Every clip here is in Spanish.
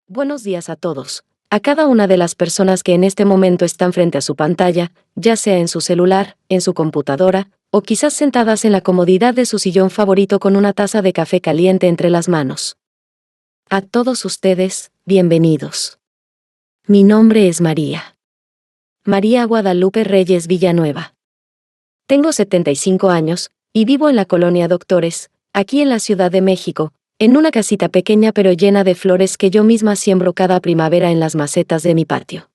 Buenos días a todos. A cada una de las personas que en este momento están frente a su pantalla, ya sea en su celular, en su computadora, o quizás sentadas en la comodidad de su sillón favorito con una taza de café caliente entre las manos. A todos ustedes, bienvenidos. Mi nombre es María. María Guadalupe Reyes Villanueva. Tengo 75 años, y vivo en la colonia Doctores, aquí en la Ciudad de México, en una casita pequeña pero llena de flores que yo misma siembro cada primavera en las macetas de mi patio.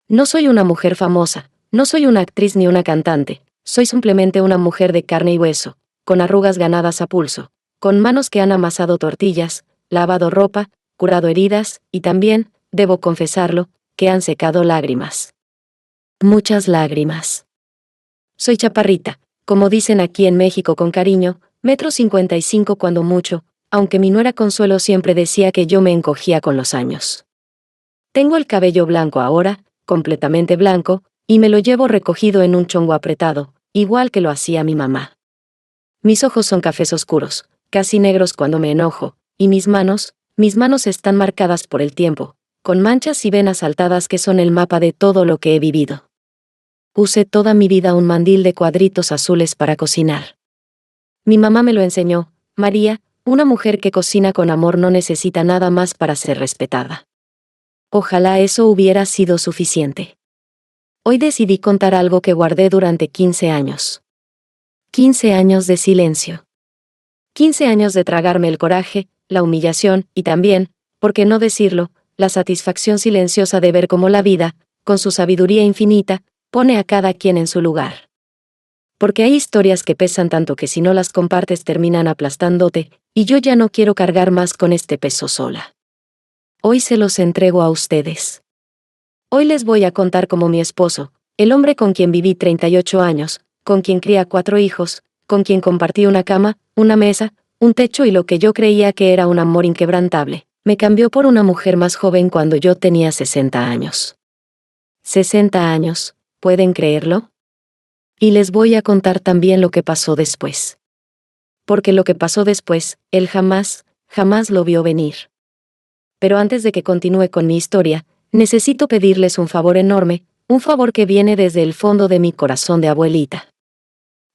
No soy una mujer famosa, no soy una actriz ni una cantante, soy simplemente una mujer de carne y hueso, con arrugas ganadas a pulso, con manos que han amasado tortillas, lavado ropa, curado heridas, y también, debo confesarlo, que han secado lágrimas. Muchas lágrimas. Soy chaparrita, como dicen aquí en México con cariño, 1,55 m cuando mucho, aunque mi nuera Consuelo siempre decía que yo me encogía con los años. Tengo el cabello blanco ahora, completamente blanco, y me lo llevo recogido en un chongo apretado, igual que lo hacía mi mamá. Mis ojos son cafés oscuros, casi negros cuando me enojo, y mis manos están marcadas por el tiempo, con manchas y venas saltadas que son el mapa de todo lo que he vivido. Usé toda mi vida un mandil de cuadritos azules para cocinar. Mi mamá me lo enseñó: María, una mujer que cocina con amor no necesita nada más para ser respetada. Ojalá eso hubiera sido suficiente. Hoy decidí contar algo que guardé durante 15 años. 15 años de silencio. 15 años de tragarme el coraje, la humillación y también, por qué no decirlo, la satisfacción silenciosa de ver cómo la vida, con su sabiduría infinita, pone a cada quien en su lugar. Porque hay historias que pesan tanto que si no las compartes terminan aplastándote, y yo ya no quiero cargar más con este peso sola. Hoy se los entrego a ustedes. Hoy les voy a contar cómo mi esposo, el hombre con quien viví 38 años, con quien cría 4 hijos, con quien compartí una cama, una mesa, un techo y lo que yo creía que era un amor inquebrantable, me cambió por una mujer más joven cuando yo tenía 60 años. 60 años, ¿pueden creerlo? Y les voy a contar también lo que pasó después. Porque lo que pasó después, él jamás lo vio venir. Pero antes de que continúe con mi historia, necesito pedirles un favor enorme, un favor que viene desde el fondo de mi corazón de abuelita.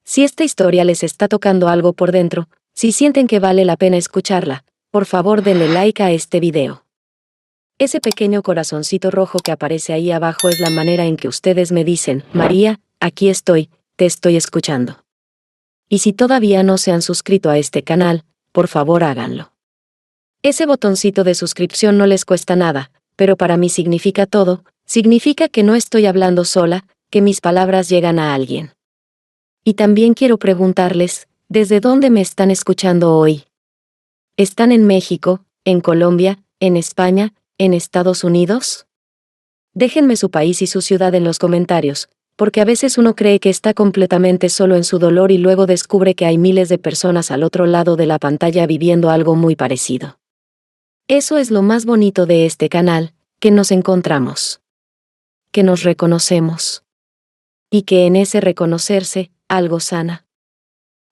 Si esta historia les está tocando algo por dentro, si sienten que vale la pena escucharla, por favor denle like a este video. Ese pequeño corazoncito rojo que aparece ahí abajo es la manera en que ustedes me dicen: María, aquí estoy, te estoy escuchando. Y si todavía no se han suscrito a este canal, por favor háganlo. Ese botoncito de suscripción no les cuesta nada, pero para mí significa todo, significa que no estoy hablando sola, que mis palabras llegan a alguien. Y también quiero preguntarles, ¿desde dónde me están escuchando hoy? ¿Están en México, en Colombia, en España, en Estados Unidos? Déjenme su país y su ciudad en los comentarios, porque a veces uno cree que está completamente solo en su dolor y luego descubre que hay miles de personas al otro lado de la pantalla viviendo algo muy parecido. Eso es lo más bonito de este canal, que nos encontramos. Que nos reconocemos. Y que en ese reconocerse, algo sana.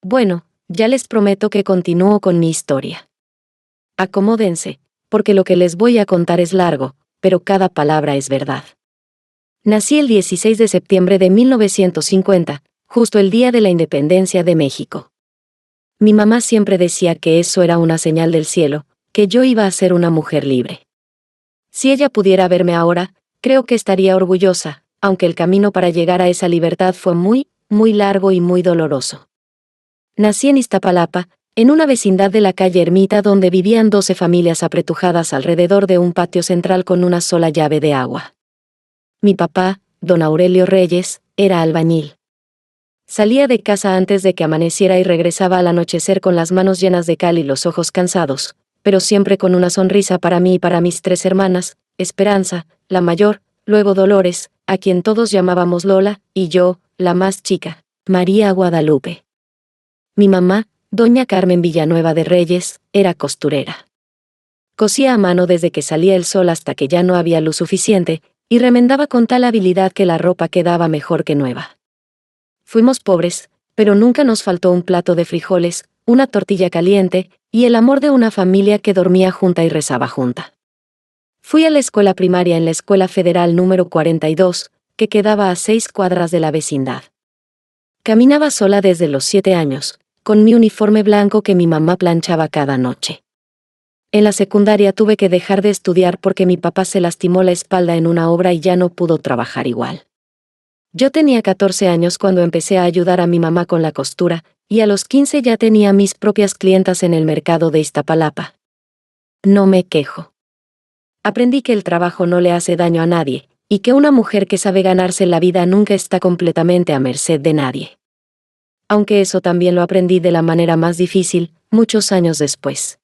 Bueno, ya les prometo que continúo con mi historia. Acomódense, porque lo que les voy a contar es largo, pero cada palabra es verdad. Nací el 16 de septiembre de 1950, justo el día de la independencia de México. Mi mamá siempre decía que eso era una señal del cielo, que yo iba a ser una mujer libre. Si ella pudiera verme ahora, creo que estaría orgullosa, aunque el camino para llegar a esa libertad fue muy largo y muy doloroso. Nací en Iztapalapa, en una vecindad de la calle Ermita donde vivían 12 familias apretujadas alrededor de un patio central con una sola llave de agua. Mi papá, don Aurelio Reyes, era albañil. Salía de casa antes de que amaneciera y regresaba al anochecer con las manos llenas de cal y los ojos cansados, pero siempre con una sonrisa para mí y para mis 3 hermanas, Esperanza, la mayor, luego Dolores, a quien todos llamábamos Lola, y yo, la más chica, María Guadalupe. Mi mamá, doña Carmen Villanueva de Reyes, era costurera. Cosía a mano desde que salía el sol hasta que ya no había luz suficiente, y remendaba con tal habilidad que la ropa quedaba mejor que nueva. Fuimos pobres, pero nunca nos faltó un plato de frijoles, una tortilla caliente, y el amor de una familia que dormía junta y rezaba junta. Fui a la escuela primaria en la Escuela Federal número 42, que quedaba a 6 cuadras de la vecindad. Caminaba sola desde los 7 años, con mi uniforme blanco que mi mamá planchaba cada noche. En la secundaria tuve que dejar de estudiar porque mi papá se lastimó la espalda en una obra y ya no pudo trabajar igual. Yo tenía 14 años cuando empecé a ayudar a mi mamá con la costura, y a los 15 ya tenía mis propias clientas en el mercado de Iztapalapa. No me quejo. Aprendí que el trabajo no le hace daño a nadie, y que una mujer que sabe ganarse la vida nunca está completamente a merced de nadie. Aunque eso también lo aprendí de la manera más difícil, muchos años después.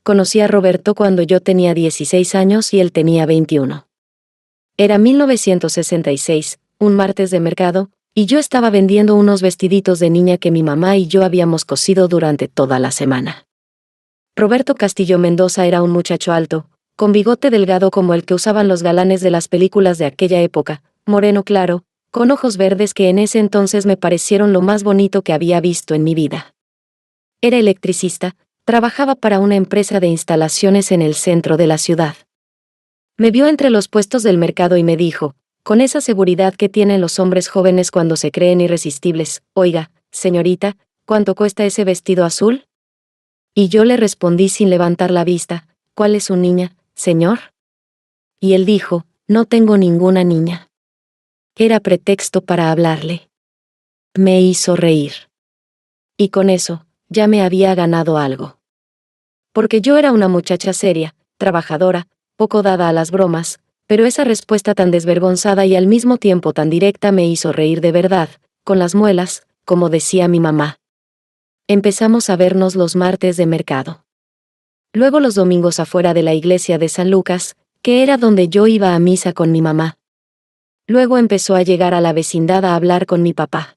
Conocí a Roberto cuando yo tenía 16 años y él tenía 21. Era 1966, un martes de mercado, y yo estaba vendiendo unos vestiditos de niña que mi mamá y yo habíamos cosido durante toda la semana. Roberto Castillo Mendoza era un muchacho alto, con bigote delgado como el que usaban los galanes de las películas de aquella época, moreno claro, con ojos verdes que en ese entonces me parecieron lo más bonito que había visto en mi vida. Era electricista, trabajaba para una empresa de instalaciones en el centro de la ciudad. Me vio entre los puestos del mercado y me dijo, con esa seguridad que tienen los hombres jóvenes cuando se creen irresistibles, oiga, señorita, ¿cuánto cuesta ese vestido azul? Y yo le respondí sin levantar la vista, ¿cuál es su niña, señor? Y él dijo, no tengo ninguna niña. Era pretexto para hablarle. Me hizo reír. Y con eso, ya me había ganado algo. Porque yo era una muchacha seria, trabajadora, poco dada a las bromas, pero esa respuesta tan desvergonzada y al mismo tiempo tan directa me hizo reír de verdad, con las muelas, como decía mi mamá. Empezamos a vernos los martes de mercado. Luego los domingos afuera de la iglesia de San Lucas, que era donde yo iba a misa con mi mamá. Luego empezó a llegar a la vecindad a hablar con mi papá.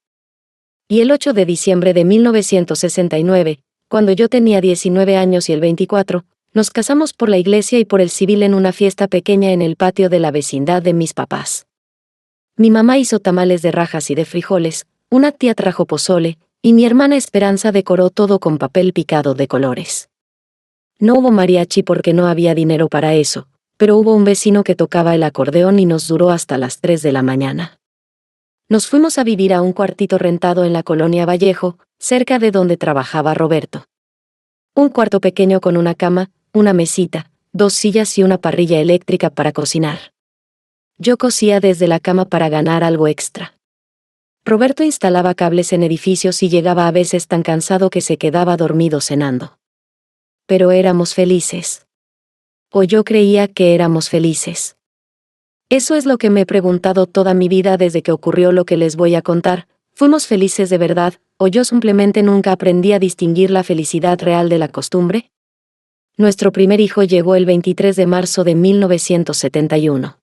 Y el 8 de diciembre de 1969, cuando yo tenía 19 años y él 24, nos casamos por la iglesia y por el civil en una fiesta pequeña en el patio de la vecindad de mis papás. Mi mamá hizo tamales de rajas y de frijoles, una tía trajo pozole, y mi hermana Esperanza decoró todo con papel picado de colores. No hubo mariachi porque no había dinero para eso, pero hubo un vecino que tocaba el acordeón y nos duró hasta las 3 de la mañana. Nos fuimos a vivir a un cuartito rentado en la colonia Vallejo, cerca de donde trabajaba Roberto. Un cuarto pequeño con una cama, una mesita, 2 sillas y una parrilla eléctrica para cocinar. Yo cosía desde la cama para ganar algo extra. Roberto instalaba cables en edificios y llegaba a veces tan cansado que se quedaba dormido cenando. Pero éramos felices. O yo creía que éramos felices. Eso es lo que me he preguntado toda mi vida desde que ocurrió lo que les voy a contar. ¿Fuimos felices de verdad, o yo simplemente nunca aprendí a distinguir la felicidad real de la costumbre? Nuestro primer hijo llegó el 23 de marzo de 1971.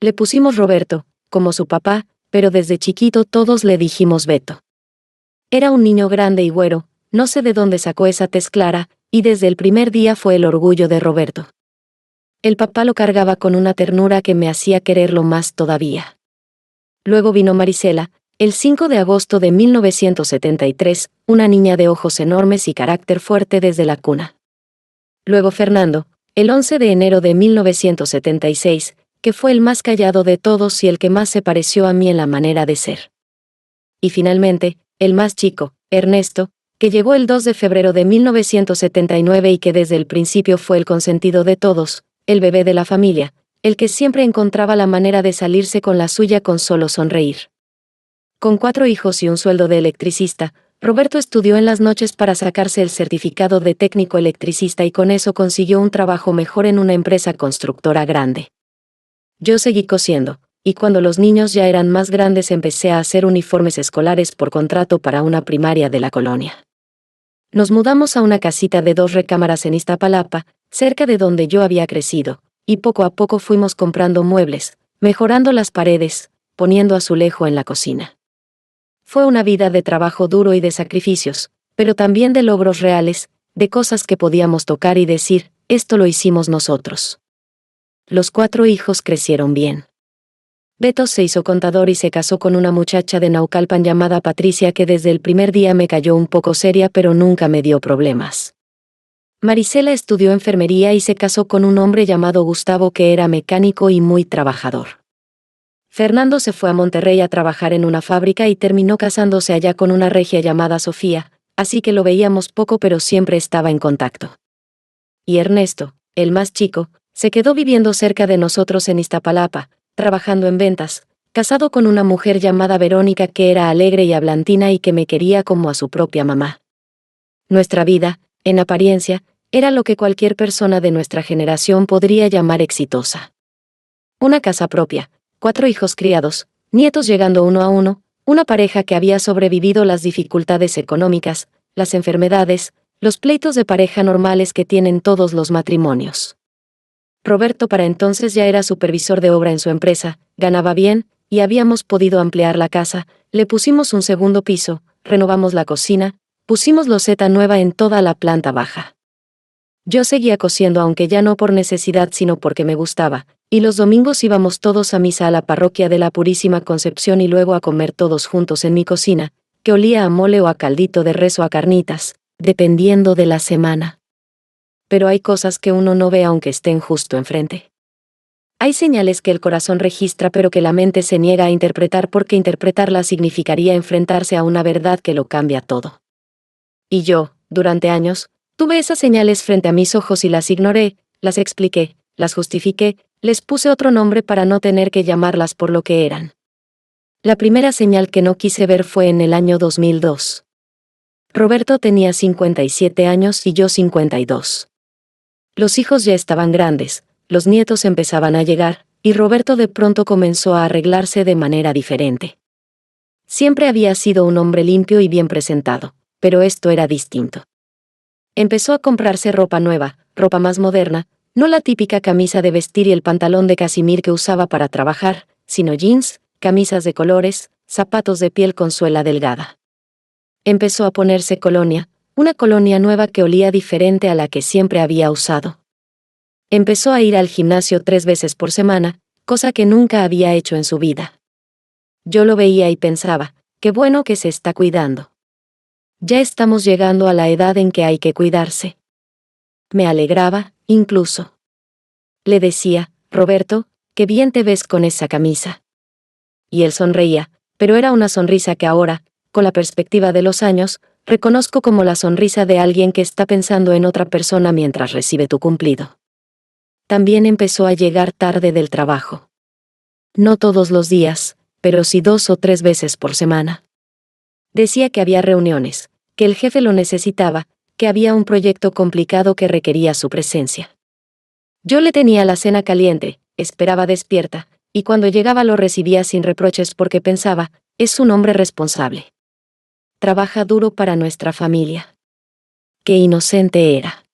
Le pusimos Roberto, como su papá, pero desde chiquito todos le dijimos Beto. Era un niño grande y güero, no sé de dónde sacó esa tez clara, y desde el primer día fue el orgullo de Roberto. El papá lo cargaba con una ternura que me hacía quererlo más todavía. Luego vino Marisela, el 5 de agosto de 1973, una niña de ojos enormes y carácter fuerte desde la cuna. Luego Fernando, el 11 de enero de 1976, que fue el más callado de todos y el que más se pareció a mí en la manera de ser. Y finalmente, el más chico, Ernesto, que llegó el 2 de febrero de 1979 y que desde el principio fue el consentido de todos, el bebé de la familia, el que siempre encontraba la manera de salirse con la suya con solo sonreír. Con 4 hijos y un sueldo de electricista, Roberto estudió en las noches para sacarse el certificado de técnico electricista y con eso consiguió un trabajo mejor en una empresa constructora grande. Yo seguí cosiendo, y cuando los niños ya eran más grandes empecé a hacer uniformes escolares por contrato para una primaria de la colonia. Nos mudamos a una casita de 2 recámaras en Iztapalapa, cerca de donde yo había crecido, y poco a poco fuimos comprando muebles, mejorando las paredes, poniendo azulejo en la cocina. Fue una vida de trabajo duro y de sacrificios, pero también de logros reales, de cosas que podíamos tocar y decir, esto lo hicimos nosotros. Los 4 hijos crecieron bien. Beto se hizo contador y se casó con una muchacha de Naucalpan llamada Patricia que desde el primer día me cayó un poco seria pero nunca me dio problemas. Marisela estudió enfermería y se casó con un hombre llamado Gustavo que era mecánico y muy trabajador. Fernando se fue a Monterrey a trabajar en una fábrica y terminó casándose allá con una regia llamada Sofía, así que lo veíamos poco pero siempre estaba en contacto. Y Ernesto, el más chico, se quedó viviendo cerca de nosotros en Iztapalapa, trabajando en ventas, casado con una mujer llamada Verónica que era alegre y hablantina y que me quería como a su propia mamá. Nuestra vida, en apariencia, era lo que cualquier persona de nuestra generación podría llamar exitosa. Una casa propia, 4 hijos criados, nietos llegando uno a uno, una pareja que había sobrevivido las dificultades económicas, las enfermedades, los pleitos de pareja normales que tienen todos los matrimonios. Roberto para entonces ya era supervisor de obra en su empresa, ganaba bien, y habíamos podido ampliar la casa, le pusimos un segundo piso, renovamos la cocina, pusimos loseta nueva en toda la planta baja. Yo seguía cosiendo aunque ya no por necesidad sino porque me gustaba, y los domingos íbamos todos a misa a la parroquia de la Purísima Concepción y luego a comer todos juntos en mi cocina, que olía a mole o a caldito de res o a carnitas, dependiendo de la semana. Pero hay cosas que uno no ve aunque estén justo enfrente. Hay señales que el corazón registra pero que la mente se niega a interpretar porque interpretarlas significaría enfrentarse a una verdad que lo cambia todo. Y yo, durante años, tuve esas señales frente a mis ojos y las ignoré, las expliqué, las justifiqué, les puse otro nombre para no tener que llamarlas por lo que eran. La primera señal que no quise ver fue en el año 2002. Roberto tenía 57 años y yo 52. Los hijos ya estaban grandes, los nietos empezaban a llegar, y Roberto de pronto comenzó a arreglarse de manera diferente. Siempre había sido un hombre limpio y bien presentado, pero esto era distinto. Empezó a comprarse ropa nueva, ropa más moderna, no la típica camisa de vestir y el pantalón de casimir que usaba para trabajar, sino jeans, camisas de colores, zapatos de piel con suela delgada. Empezó a ponerse colonia, una colonia nueva que olía diferente a la que siempre había usado. Empezó a ir al gimnasio 3 veces por semana, cosa que nunca había hecho en su vida. Yo lo veía y pensaba, qué bueno que se está cuidando. Ya estamos llegando a la edad en que hay que cuidarse. Me alegraba, incluso. Le decía, Roberto, qué bien te ves con esa camisa. Y él sonreía, pero era una sonrisa que ahora, con la perspectiva de los años, reconozco como la sonrisa de alguien que está pensando en otra persona mientras recibe tu cumplido. También empezó a llegar tarde del trabajo. No todos los días, pero sí 2 o 3 veces por semana. Decía que había reuniones, que el jefe lo necesitaba, que había un proyecto complicado que requería su presencia. Yo le tenía la cena caliente, esperaba despierta, y cuando llegaba lo recibía sin reproches porque pensaba, es un hombre responsable. Trabaja duro para nuestra familia. Qué inocente era.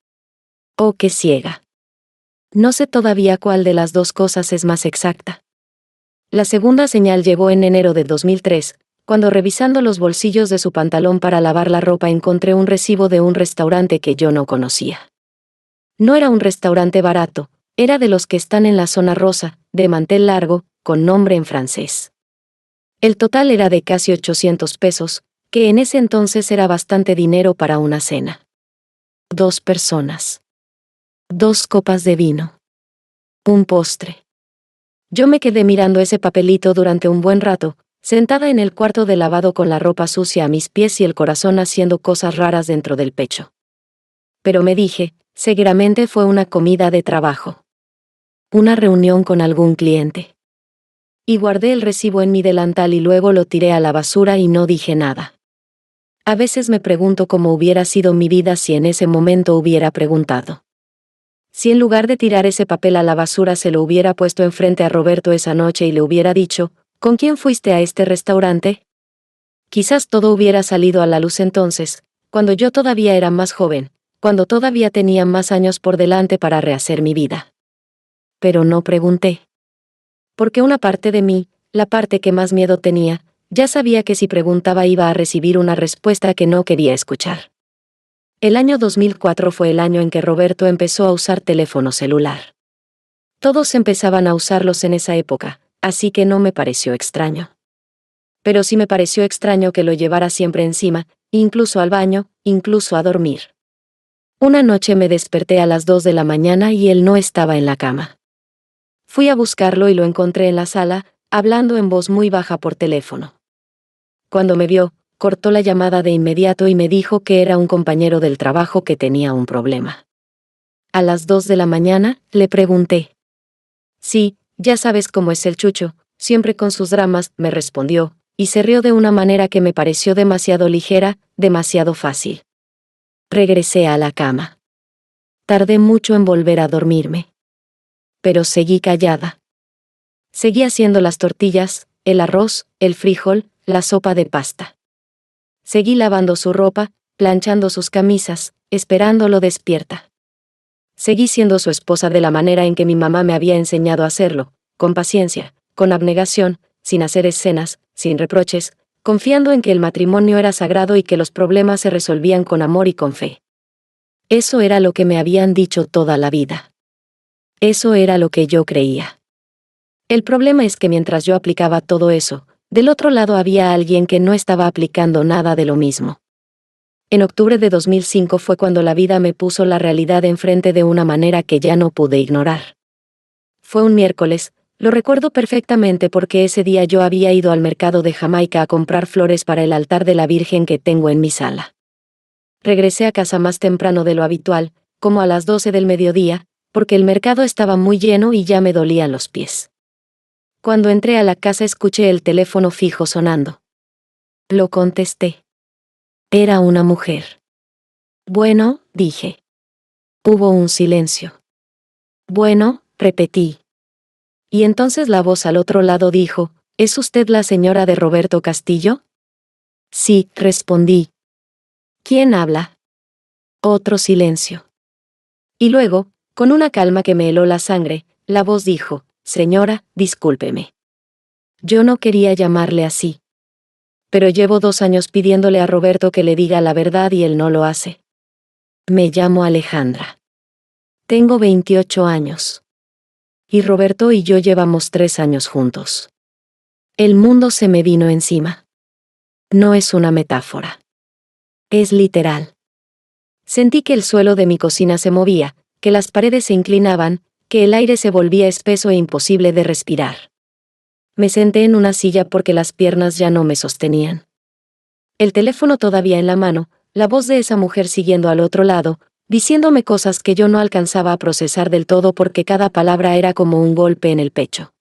Oh, qué ciega. No sé todavía cuál de las dos cosas es más exacta. La segunda señal llegó en enero de 2003, cuando revisando los bolsillos de su pantalón para lavar la ropa encontré un recibo de un restaurante que yo no conocía. No era un restaurante barato, era de los que están en la zona rosa, de mantel largo, con nombre en francés. El total era de casi 800 pesos, que en ese entonces era bastante dinero para una cena. 2 personas. 2 copas de vino. Un postre. Yo me quedé mirando ese papelito durante un buen rato, sentada en el cuarto de lavado con la ropa sucia a mis pies y el corazón haciendo cosas raras dentro del pecho. Pero me dije, seguramente fue una comida de trabajo. Una reunión con algún cliente. Y guardé el recibo en mi delantal y luego lo tiré a la basura y no dije nada. A veces me pregunto cómo hubiera sido mi vida si en ese momento hubiera preguntado. Si en lugar de tirar ese papel a la basura se lo hubiera puesto enfrente a Roberto esa noche y le hubiera dicho, ¿con quién fuiste a este restaurante? Quizás todo hubiera salido a la luz entonces, cuando yo todavía era más joven, cuando todavía tenía más años por delante para rehacer mi vida. Pero no pregunté. Porque una parte de mí, la parte que más miedo tenía, ya sabía que si preguntaba iba a recibir una respuesta que no quería escuchar. El año 2004 fue el año en que Roberto empezó a usar teléfono celular. Todos empezaban a usarlos en esa época, así que no me pareció extraño. Pero sí me pareció extraño que lo llevara siempre encima, incluso al baño, incluso a dormir. Una noche me desperté a las 2 de la mañana y él no estaba en la cama. Fui a buscarlo y lo encontré en la sala, hablando en voz muy baja por teléfono. Cuando me vio, cortó la llamada de inmediato y me dijo que era un compañero del trabajo que tenía un problema. A las 2 de la mañana, le pregunté. Sí, ya sabes cómo es el Chucho, siempre con sus dramas, me respondió, y se rió de una manera que me pareció demasiado ligera, demasiado fácil. Regresé a la cama. Tardé mucho en volver a dormirme. Pero seguí callada. Seguí haciendo las tortillas, el arroz, el frijol, la sopa de pasta. Seguí lavando su ropa, planchando sus camisas, esperándolo despierta. Seguí siendo su esposa de la manera en que mi mamá me había enseñado a hacerlo, con paciencia, con abnegación, sin hacer escenas, sin reproches, confiando en que el matrimonio era sagrado y que los problemas se resolvían con amor y con fe. Eso era lo que me habían dicho toda la vida. Eso era lo que yo creía. El problema es que mientras yo aplicaba todo eso, del otro lado había alguien que no estaba aplicando nada de lo mismo. En octubre de 2005 fue cuando la vida me puso la realidad enfrente de una manera que ya no pude ignorar. Fue un miércoles, lo recuerdo perfectamente porque ese día yo había ido al mercado de Jamaica a comprar flores para el altar de la Virgen que tengo en mi sala. Regresé a casa más temprano de lo habitual, como a las 12 del mediodía, porque el mercado estaba muy lleno y ya me dolían los pies. Cuando entré a la casa escuché el teléfono fijo sonando. Lo contesté. Era una mujer. Bueno, dije. Hubo un silencio. Bueno, repetí. Y entonces la voz al otro lado dijo, ¿es usted la señora de Roberto Castillo? Sí, respondí. ¿Quién habla? Otro silencio. Y luego, con una calma que me heló la sangre, la voz dijo, señora, discúlpeme. Yo no quería llamarle así. Pero llevo 2 años pidiéndole a Roberto que le diga la verdad y él no lo hace. Me llamo Alejandra. Tengo 28 años. Y Roberto y yo llevamos 3 años juntos. El mundo se me vino encima. No es una metáfora. Es literal. Sentí que el suelo de mi cocina se movía, que las paredes se inclinaban, que el aire se volvía espeso e imposible de respirar. Me senté en una silla porque las piernas ya no me sostenían. El teléfono todavía en la mano, la voz de esa mujer siguiendo al otro lado, diciéndome cosas que yo no alcanzaba a procesar del todo porque cada palabra era como un golpe en el pecho.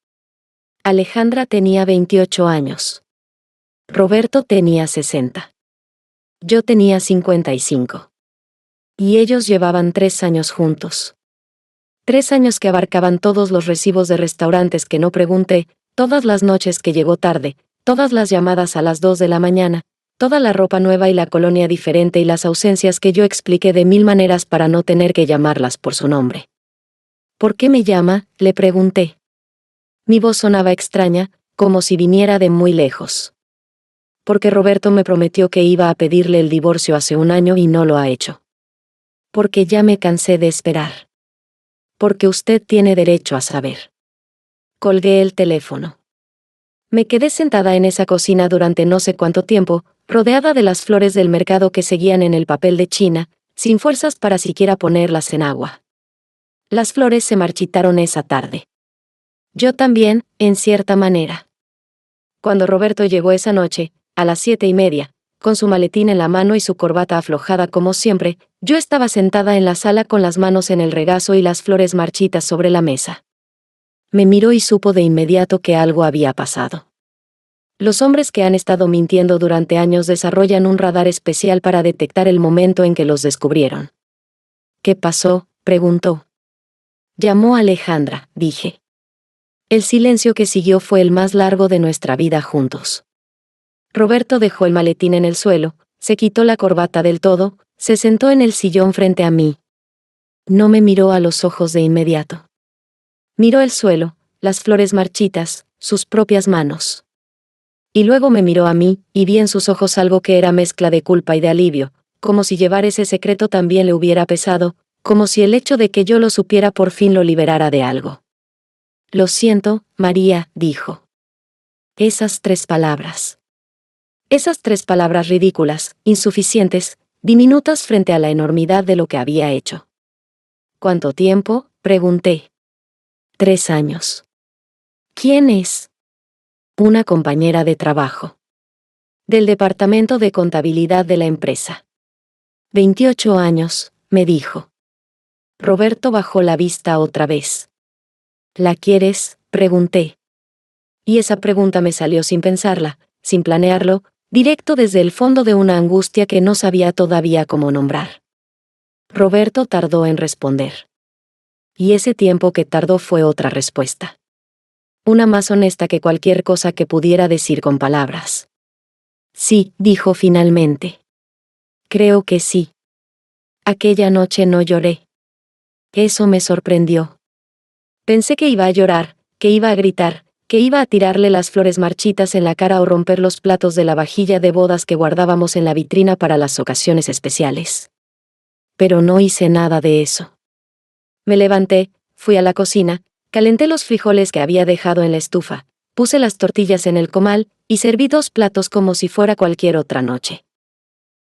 Alejandra tenía 28 años. Roberto tenía 60. Yo tenía 55. Y ellos llevaban 3 años juntos. 3 años que abarcaban todos los recibos de restaurantes que no pregunté, todas las noches que llegó tarde, todas las llamadas a las 2 de la mañana, toda la ropa nueva y la colonia diferente y las ausencias que yo expliqué de 1000 maneras para no tener que llamarlas por su nombre. ¿Por qué me llama?, le pregunté. Mi voz sonaba extraña, como si viniera de muy lejos. Porque Roberto me prometió que iba a pedirle el divorcio hace 1 año y no lo ha hecho. Porque ya me cansé de esperar. Porque usted tiene derecho a saber. Colgué el teléfono. Me quedé sentada en esa cocina durante no sé cuánto tiempo, rodeada de las flores del mercado que seguían en el papel de China, sin fuerzas para siquiera ponerlas en agua. Las flores se marchitaron esa tarde. Yo también, en cierta manera. Cuando Roberto llegó esa noche, a las 7:30, con su maletín en la mano y su corbata aflojada como siempre, yo estaba sentada en la sala con las manos en el regazo y las flores marchitas sobre la mesa. Me miró y supo de inmediato que algo había pasado. Los hombres que han estado mintiendo durante años desarrollan un radar especial para detectar el momento en que los descubrieron. ¿Qué pasó?, preguntó. Llamó a Alejandra, dije. El silencio que siguió fue el más largo de nuestra vida juntos. Roberto dejó el maletín en el suelo, se quitó la corbata del todo, se sentó en el sillón frente a mí. No me miró a los ojos de inmediato. Miró el suelo, las flores marchitas, sus propias manos. Y luego me miró a mí, y vi en sus ojos algo que era mezcla de culpa y de alivio, como si llevar ese secreto también le hubiera pesado, como si el hecho de que yo lo supiera por fin lo liberara de algo. Lo siento, María, dijo. Esas 3 palabras. Esas 3 palabras ridículas, insuficientes, diminutas frente a la enormidad de lo que había hecho. ¿Cuánto tiempo?, pregunté. 3 años. ¿Quién es? Una compañera de trabajo. Del departamento de contabilidad de la empresa. 28 años, me dijo. Roberto bajó la vista otra vez. ¿La quieres?, pregunté. Y esa pregunta me salió sin pensarla, sin planearlo, directo desde el fondo de una angustia que no sabía todavía cómo nombrar. Roberto tardó en responder. Y ese tiempo que tardó fue otra respuesta. Una más honesta que cualquier cosa que pudiera decir con palabras. Sí, dijo finalmente. Creo que sí. Aquella noche no lloré. Eso me sorprendió. Pensé que iba a llorar, que iba a gritar, que iba a tirarle las flores marchitas en la cara o romper los platos de la vajilla de bodas que guardábamos en la vitrina para las ocasiones especiales. Pero no hice nada de eso. Me levanté, fui a la cocina, calenté los frijoles que había dejado en la estufa, puse las tortillas en el comal y serví 2 platos como si fuera cualquier otra noche.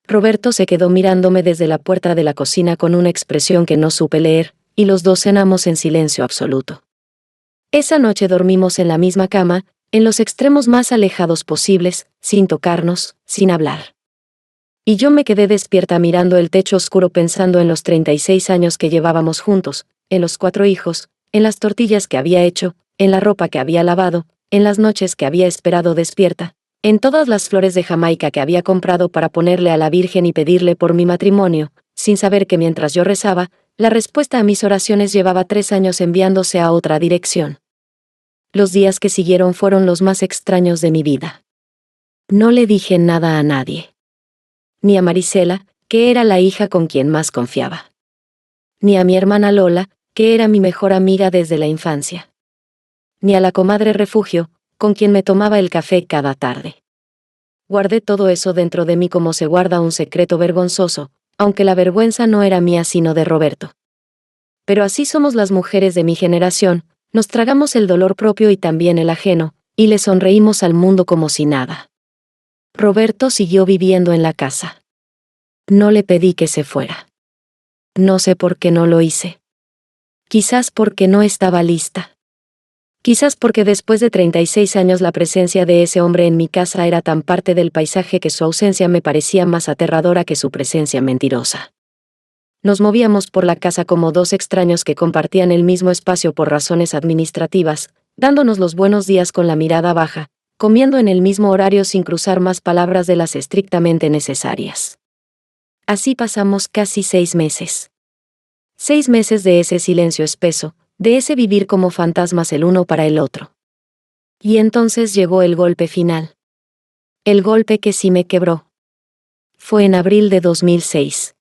Roberto se quedó mirándome desde la puerta de la cocina con una expresión que no supe leer, y los dos cenamos en silencio absoluto. Esa noche dormimos en la misma cama, en los extremos más alejados posibles, sin tocarnos, sin hablar. Y yo me quedé despierta mirando el techo oscuro pensando en los 36 años que llevábamos juntos, en los 4 hijos, en las tortillas que había hecho, en la ropa que había lavado, en las noches que había esperado despierta, en todas las flores de Jamaica que había comprado para ponerle a la Virgen y pedirle por mi matrimonio, sin saber que mientras yo rezaba, la respuesta a mis oraciones llevaba 3 años enviándose a otra dirección. Los días que siguieron fueron los más extraños de mi vida. No le dije nada a nadie. Ni a Marisela, que era la hija con quien más confiaba. Ni a mi hermana Lola, que era mi mejor amiga desde la infancia. Ni a la comadre Refugio, con quien me tomaba el café cada tarde. Guardé todo eso dentro de mí como se guarda un secreto vergonzoso, aunque la vergüenza no era mía sino de Roberto. Pero así somos las mujeres de mi generación, nos tragamos el dolor propio y también el ajeno, y le sonreímos al mundo como si nada. Roberto siguió viviendo en la casa. No le pedí que se fuera. No sé por qué no lo hice. Quizás porque no estaba lista. Quizás porque después de 36 años la presencia de ese hombre en mi casa era tan parte del paisaje que su ausencia me parecía más aterradora que su presencia mentirosa. Nos movíamos por la casa como 2 extraños que compartían el mismo espacio por razones administrativas, dándonos los buenos días con la mirada baja, comiendo en el mismo horario sin cruzar más palabras de las estrictamente necesarias. Así pasamos casi 6 meses. 6 meses de ese silencio espeso, de ese vivir como fantasmas el uno para el otro. Y entonces llegó el golpe final. El golpe que sí me quebró. Fue en abril de 2006.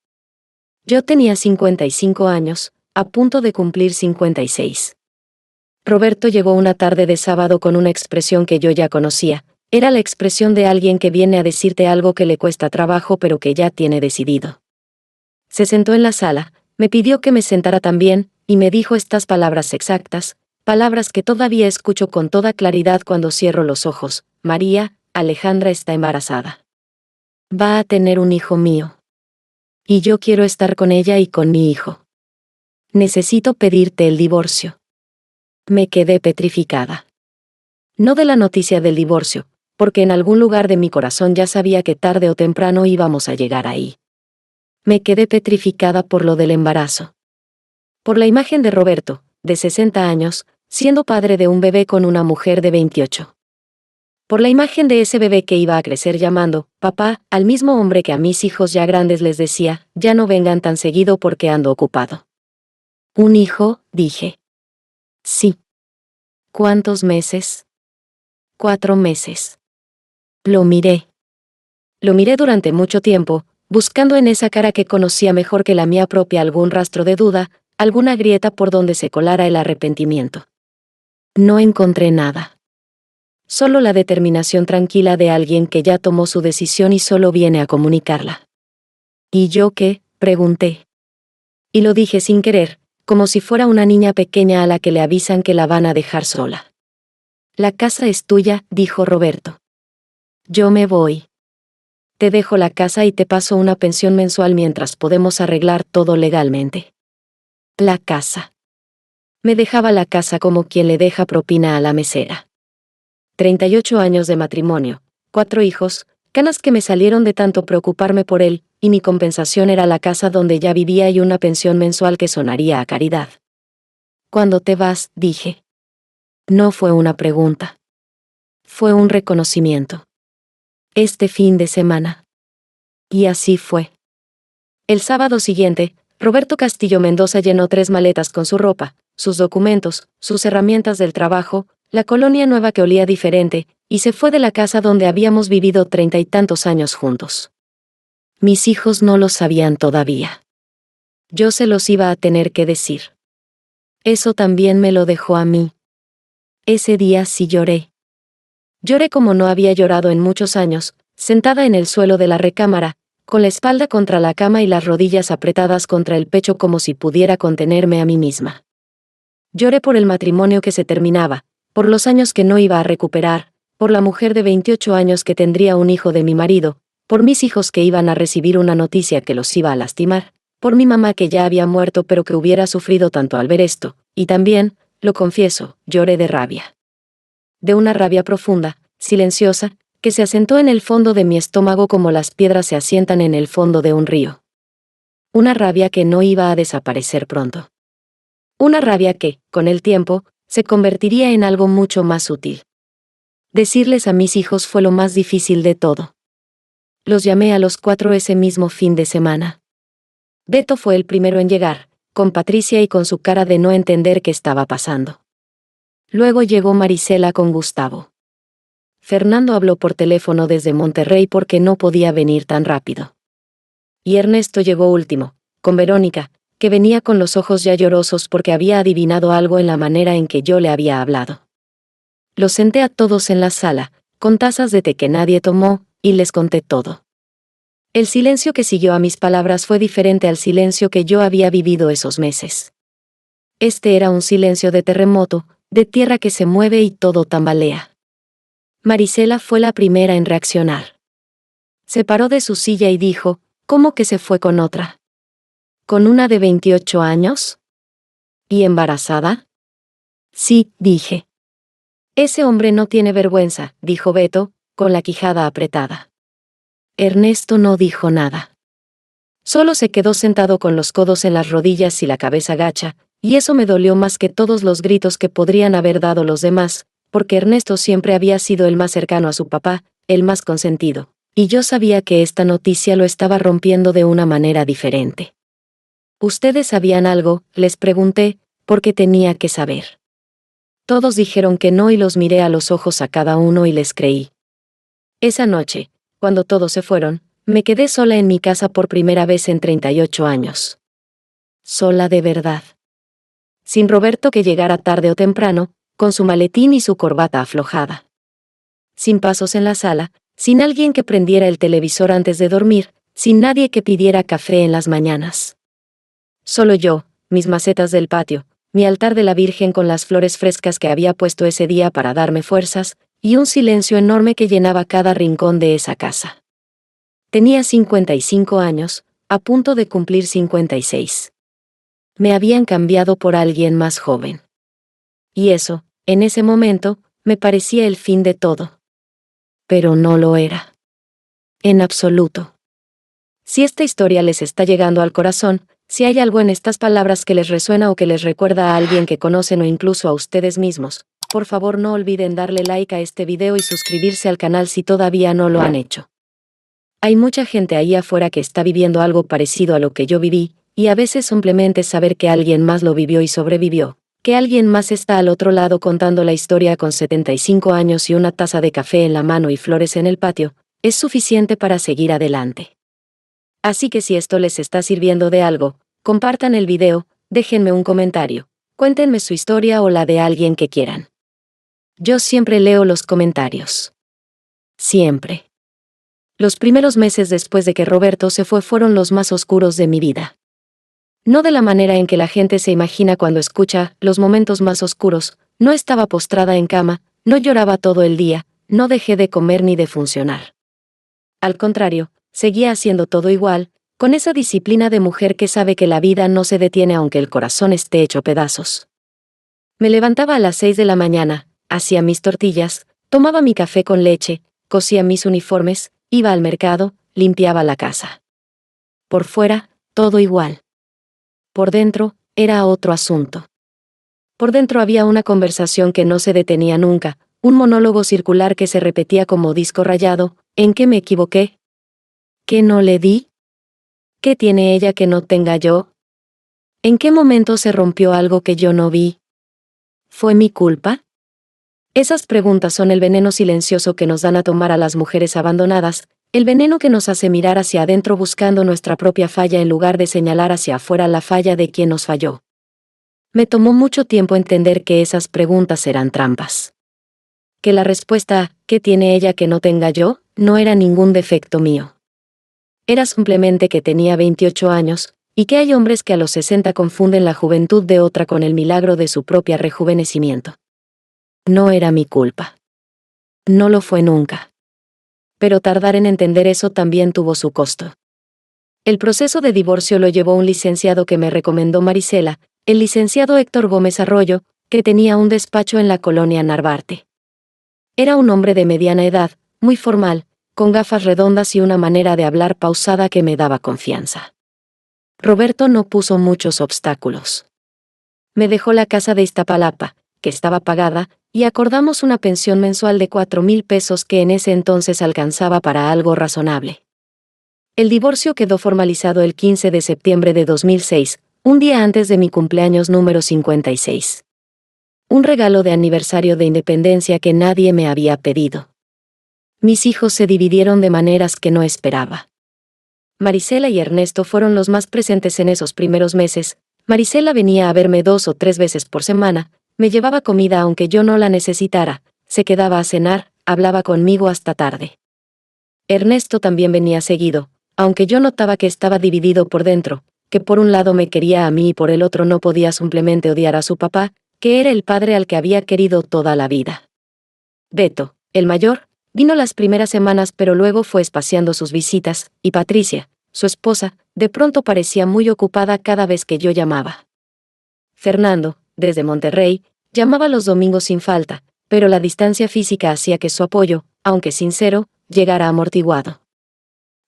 Yo tenía 55 años, a punto de cumplir 56. Roberto llegó una tarde de sábado con una expresión que yo ya conocía. Era la expresión de alguien que viene a decirte algo que le cuesta trabajo pero que ya tiene decidido. Se sentó en la sala, me pidió que me sentara también, y me dijo estas palabras exactas, palabras que todavía escucho con toda claridad cuando cierro los ojos: María, Alejandra está embarazada. Va a tener un hijo mío. Y yo quiero estar con ella y con mi hijo. Necesito pedirte el divorcio. Me quedé petrificada. No de la noticia del divorcio, porque en algún lugar de mi corazón ya sabía que tarde o temprano íbamos a llegar ahí. Me quedé petrificada por lo del embarazo. Por la imagen de Roberto, de 60 años, siendo padre de un bebé con una mujer de 28. Por la imagen de ese bebé que iba a crecer llamando papá al mismo hombre que a mis hijos ya grandes les decía: ya no vengan tan seguido porque ando ocupado. ¿Un hijo?, dije. Sí. ¿Cuántos meses? 4 meses. Lo miré. Lo miré durante mucho tiempo, buscando en esa cara que conocía mejor que la mía propia algún rastro de duda, alguna grieta por donde se colara el arrepentimiento. No encontré nada. Solo la determinación tranquila de alguien que ya tomó su decisión y solo viene a comunicarla. ¿Y yo qué?, pregunté. Y lo dije sin querer, como si fuera una niña pequeña a la que le avisan que la van a dejar sola. La casa es tuya, dijo Roberto. Yo me voy. te dejo la casa y te paso una pensión mensual mientras podemos arreglar todo legalmente. La casa. Me dejaba la casa como quien le deja propina a la mesera. 38 años de matrimonio, 4 hijos, canas que me salieron de tanto preocuparme por él, y mi compensación era la casa donde ya vivía y una pensión mensual que sonaría a caridad. Cuando te vas, dije. No fue una pregunta. Fue un reconocimiento. Este fin de semana. Y así fue. El sábado siguiente, Roberto Castillo Mendoza llenó 3 maletas con su ropa, sus documentos, sus herramientas del trabajo, la colonia nueva que olía diferente, y se fue de la casa donde habíamos vivido 30 y tantos años juntos. Mis hijos no lo sabían todavía. Yo se los iba a tener que decir. Eso también me lo dejó a mí. Ese día sí lloré. Lloré como no había llorado en muchos años, sentada en el suelo de la recámara, con la espalda contra la cama y las rodillas apretadas contra el pecho como si pudiera contenerme a mí misma. Lloré por el matrimonio que se terminaba, por los años que no iba a recuperar, por la mujer de 28 años que tendría un hijo de mi marido, por mis hijos que iban a recibir una noticia que los iba a lastimar, por mi mamá que ya había muerto pero que hubiera sufrido tanto al ver esto, y también, lo confieso, lloré de rabia. De una rabia profunda, silenciosa, que se asentó en el fondo de mi estómago como las piedras se asientan en el fondo de un río. Una rabia que no iba a desaparecer pronto. Una rabia que, con el tiempo, se convertiría en algo mucho más útil. Decirles a mis hijos fue lo más difícil de todo. Los llamé a los 4 ese mismo fin de semana. Beto fue el primero en llegar, con Patricia y con su cara de no entender qué estaba pasando. Luego llegó Marisela con Gustavo. Fernando habló por teléfono desde Monterrey porque no podía venir tan rápido. Y Ernesto llegó último, con Verónica, que venía con los ojos ya llorosos porque había adivinado algo en la manera en que yo le había hablado. Los senté a todos en la sala, con tazas de té que nadie tomó, y les conté todo. El silencio que siguió a mis palabras fue diferente al silencio que yo había vivido esos meses. Este era un silencio de terremoto, de tierra que se mueve y todo tambalea. Marisela fue la primera en reaccionar. Se paró de su silla y dijo, ¿cómo que se fue con otra? ¿Con una de 28 años? ¿Y embarazada? Sí, dije. Ese hombre no tiene vergüenza, dijo Beto, con la quijada apretada. Ernesto no dijo nada. Solo se quedó sentado con los codos en las rodillas y la cabeza gacha, y eso me dolió más que todos los gritos que podrían haber dado los demás, porque Ernesto siempre había sido el más cercano a su papá, el más consentido, y yo sabía que esta noticia lo estaba rompiendo de una manera diferente. ¿Ustedes sabían algo?, les pregunté, porque tenía que saber. Todos dijeron que no y los miré a los ojos a cada uno y les creí. Esa noche, cuando todos se fueron, me quedé sola en mi casa por primera vez en 38 años. Sola de verdad. Sin Roberto que llegara tarde o temprano, con su maletín y su corbata aflojada. Sin pasos en la sala, sin alguien que prendiera el televisor antes de dormir, sin nadie que pidiera café en las mañanas. Solo yo, mis macetas del patio, mi altar de la Virgen con las flores frescas que había puesto ese día para darme fuerzas, y un silencio enorme que llenaba cada rincón de esa casa. Tenía 55 años, a punto de cumplir 56. Me habían cambiado por alguien más joven. Y eso, en ese momento, me parecía el fin de todo. Pero no lo era. En absoluto. Si esta historia les está llegando al corazón, si hay algo en estas palabras que les resuena o que les recuerda a alguien que conocen o incluso a ustedes mismos, por favor no olviden darle like a este video y suscribirse al canal si todavía no lo han hecho. Hay mucha gente ahí afuera que está viviendo algo parecido a lo que yo viví, y a veces simplemente saber que alguien más lo vivió y sobrevivió, que alguien más está al otro lado contando la historia con 75 años y una taza de café en la mano y flores en el patio, es suficiente para seguir adelante. Así que si esto les está sirviendo de algo, compartan el video, déjenme un comentario, cuéntenme su historia o la de alguien que quieran. Yo siempre leo los comentarios. Siempre. Los primeros meses después de que Roberto se fue fueron los más oscuros de mi vida. No de la manera en que la gente se imagina cuando escucha los momentos más oscuros, no estaba postrada en cama, no lloraba todo el día, no dejé de comer ni de funcionar. Al contrario, seguía haciendo todo igual, con esa disciplina de mujer que sabe que la vida no se detiene aunque el corazón esté hecho pedazos. Me levantaba a las 6 de la mañana, hacía mis tortillas, tomaba mi café con leche, cosía mis uniformes, iba al mercado, limpiaba la casa. Por fuera, todo igual. Por dentro, era otro asunto. Por dentro había una conversación que no se detenía nunca, un monólogo circular que se repetía como disco rayado. ¿En qué me equivoqué? ¿Qué no le di? ¿Qué tiene ella que no tenga yo? ¿En qué momento se rompió algo que yo no vi? ¿Fue mi culpa? Esas preguntas son el veneno silencioso que nos dan a tomar a las mujeres abandonadas, el veneno que nos hace mirar hacia adentro buscando nuestra propia falla en lugar de señalar hacia afuera la falla de quien nos falló. Me tomó mucho tiempo entender que esas preguntas eran trampas. Que la respuesta a ¿qué tiene ella que no tenga yo? No era ningún defecto mío. Era simplemente que tenía 28 años, y que hay hombres que a los 60 confunden la juventud de otra con el milagro de su propio rejuvenecimiento. No era mi culpa. No lo fue nunca. Pero tardar en entender eso también tuvo su costo. El proceso de divorcio lo llevó un licenciado que me recomendó Marisela, el licenciado Héctor Gómez Arroyo, que tenía un despacho en la colonia Narvarte. Era un hombre de mediana edad, muy formal, con gafas redondas y una manera de hablar pausada que me daba confianza. Roberto no puso muchos obstáculos. Me dejó la casa de Iztapalapa, que estaba pagada, y acordamos una pensión mensual de 4,000 pesos que en ese entonces alcanzaba para algo razonable. El divorcio quedó formalizado el 15 de septiembre de 2006, un día antes de mi cumpleaños número 56. Un regalo de aniversario de independencia que nadie me había pedido. Mis hijos se dividieron de maneras que no esperaba. Marisela y Ernesto fueron los más presentes en esos primeros meses. Marisela venía a verme 2 o 3 veces por semana, me llevaba comida aunque yo no la necesitara, se quedaba a cenar, hablaba conmigo hasta tarde. Ernesto también venía seguido, aunque yo notaba que estaba dividido por dentro, que por un lado me quería a mí y por el otro no podía simplemente odiar a su papá, que era el padre al que había querido toda la vida. Beto, el mayor, vino las primeras semanas pero luego fue espaciando sus visitas, y Patricia, su esposa, de pronto parecía muy ocupada cada vez que yo llamaba. Fernando, desde Monterrey, llamaba los domingos sin falta, pero la distancia física hacía que su apoyo, aunque sincero, llegara amortiguado.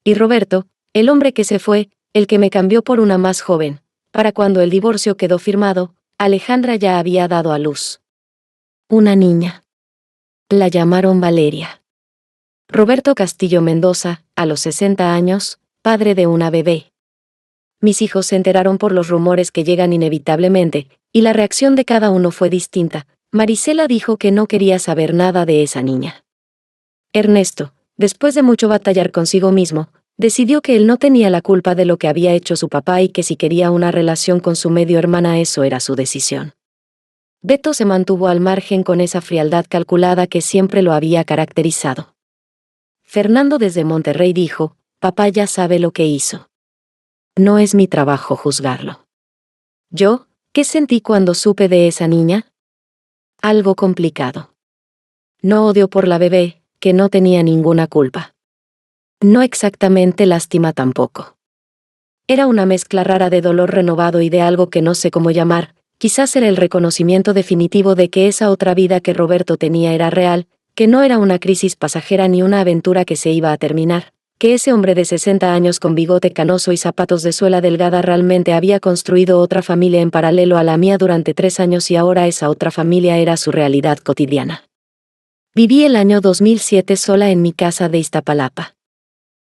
Y Roberto, el hombre que se fue, el que me cambió por una más joven, para cuando el divorcio quedó firmado, Alejandra ya había dado a luz. Una niña. La llamaron Valeria. Roberto Castillo Mendoza, a los 60 años, padre de una bebé. Mis hijos se enteraron por los rumores que llegan inevitablemente, y la reacción de cada uno fue distinta. Marisela dijo que no quería saber nada de esa niña. Ernesto, después de mucho batallar consigo mismo, decidió que él no tenía la culpa de lo que había hecho su papá y que si quería una relación con su medio hermana eso era su decisión. Beto se mantuvo al margen con esa frialdad calculada que siempre lo había caracterizado. Fernando desde Monterrey dijo, papá ya sabe lo que hizo. No es mi trabajo juzgarlo. Yo, ¿qué sentí cuando supe de esa niña? Algo complicado. No odio por la bebé, que no tenía ninguna culpa. No exactamente lástima tampoco. Era una mezcla rara de dolor renovado y de algo que no sé cómo llamar, quizás era el reconocimiento definitivo de que esa otra vida que Roberto tenía era real, que no era una crisis pasajera ni una aventura que se iba a terminar, que ese hombre de 60 años con bigote canoso y zapatos de suela delgada realmente había construido otra familia en paralelo a la mía durante 3 años y ahora esa otra familia era su realidad cotidiana. Viví el año 2007 sola en mi casa de Iztapalapa.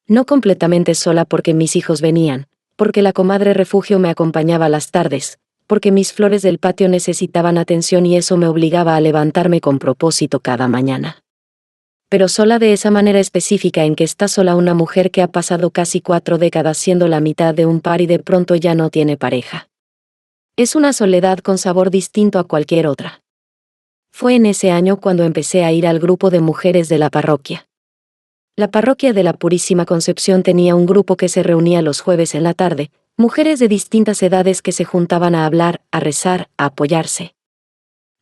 No completamente sola porque mis hijos venían, porque la comadre refugio me acompañaba las tardes, porque mis flores del patio necesitaban atención y eso me obligaba a levantarme con propósito cada mañana. Pero sola de esa manera específica en que está sola una mujer que ha pasado casi 4 décadas siendo la mitad de un par y de pronto ya no tiene pareja. Es una soledad con sabor distinto a cualquier otra. Fue en ese año cuando empecé a ir al grupo de mujeres de la parroquia. La parroquia de la Purísima Concepción tenía un grupo que se reunía los jueves en la tarde, mujeres de distintas edades que se juntaban a hablar, a rezar, a apoyarse.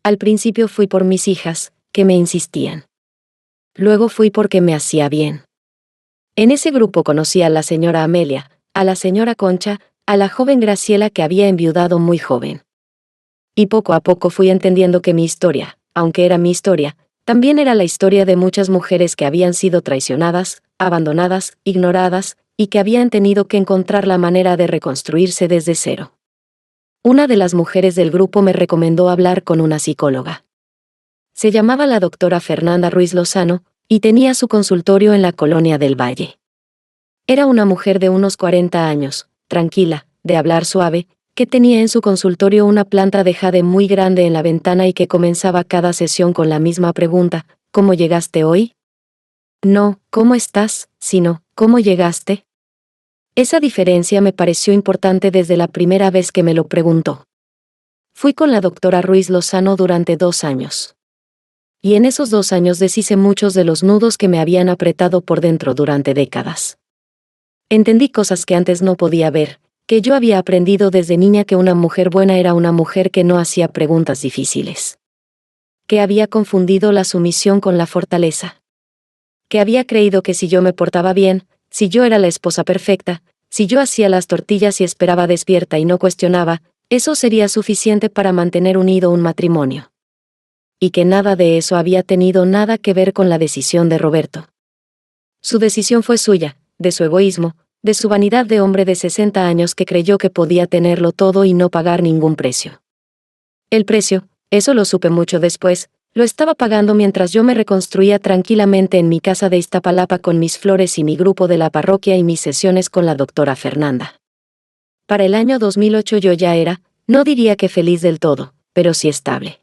Al principio fui por mis hijas, que me insistían. Luego fui porque me hacía bien. En ese grupo conocí a la señora Amelia, a la señora Concha, a la joven Graciela que había enviudado muy joven. Y poco a poco fui entendiendo que mi historia, aunque era mi historia, también era la historia de muchas mujeres que habían sido traicionadas, abandonadas, ignoradas, y que habían tenido que encontrar la manera de reconstruirse desde cero. Una de las mujeres del grupo me recomendó hablar con una psicóloga. Se llamaba la doctora Fernanda Ruiz Lozano, y tenía su consultorio en la Colonia del Valle. Era una mujer de unos 40 años, tranquila, de hablar suave, que tenía en su consultorio una planta de jade muy grande en la ventana y que comenzaba cada sesión con la misma pregunta: ¿cómo llegaste hoy? No, ¿cómo estás?, sino, ¿cómo llegaste? Esa diferencia me pareció importante desde la primera vez que me lo preguntó. Fui con la doctora Ruiz Lozano durante 2 años. Y en esos 2 años deshice muchos de los nudos que me habían apretado por dentro durante décadas. Entendí cosas que antes no podía ver, que yo había aprendido desde niña: que una mujer buena era una mujer que no hacía preguntas difíciles. Que había confundido la sumisión con la fortaleza. Que había creído que si yo me portaba bien, si yo era la esposa perfecta, si yo hacía las tortillas y esperaba despierta y no cuestionaba, eso sería suficiente para mantener unido un matrimonio. Y que nada de eso había tenido nada que ver con la decisión de Roberto. Su decisión fue suya, de su egoísmo, de su vanidad de hombre de 60 años que creyó que podía tenerlo todo y no pagar ningún precio. El precio, eso lo supe mucho después, lo estaba pagando mientras yo me reconstruía tranquilamente en mi casa de Iztapalapa con mis flores y mi grupo de la parroquia y mis sesiones con la doctora Fernanda. Para el año 2008 yo ya era, no diría que feliz del todo, pero sí estable.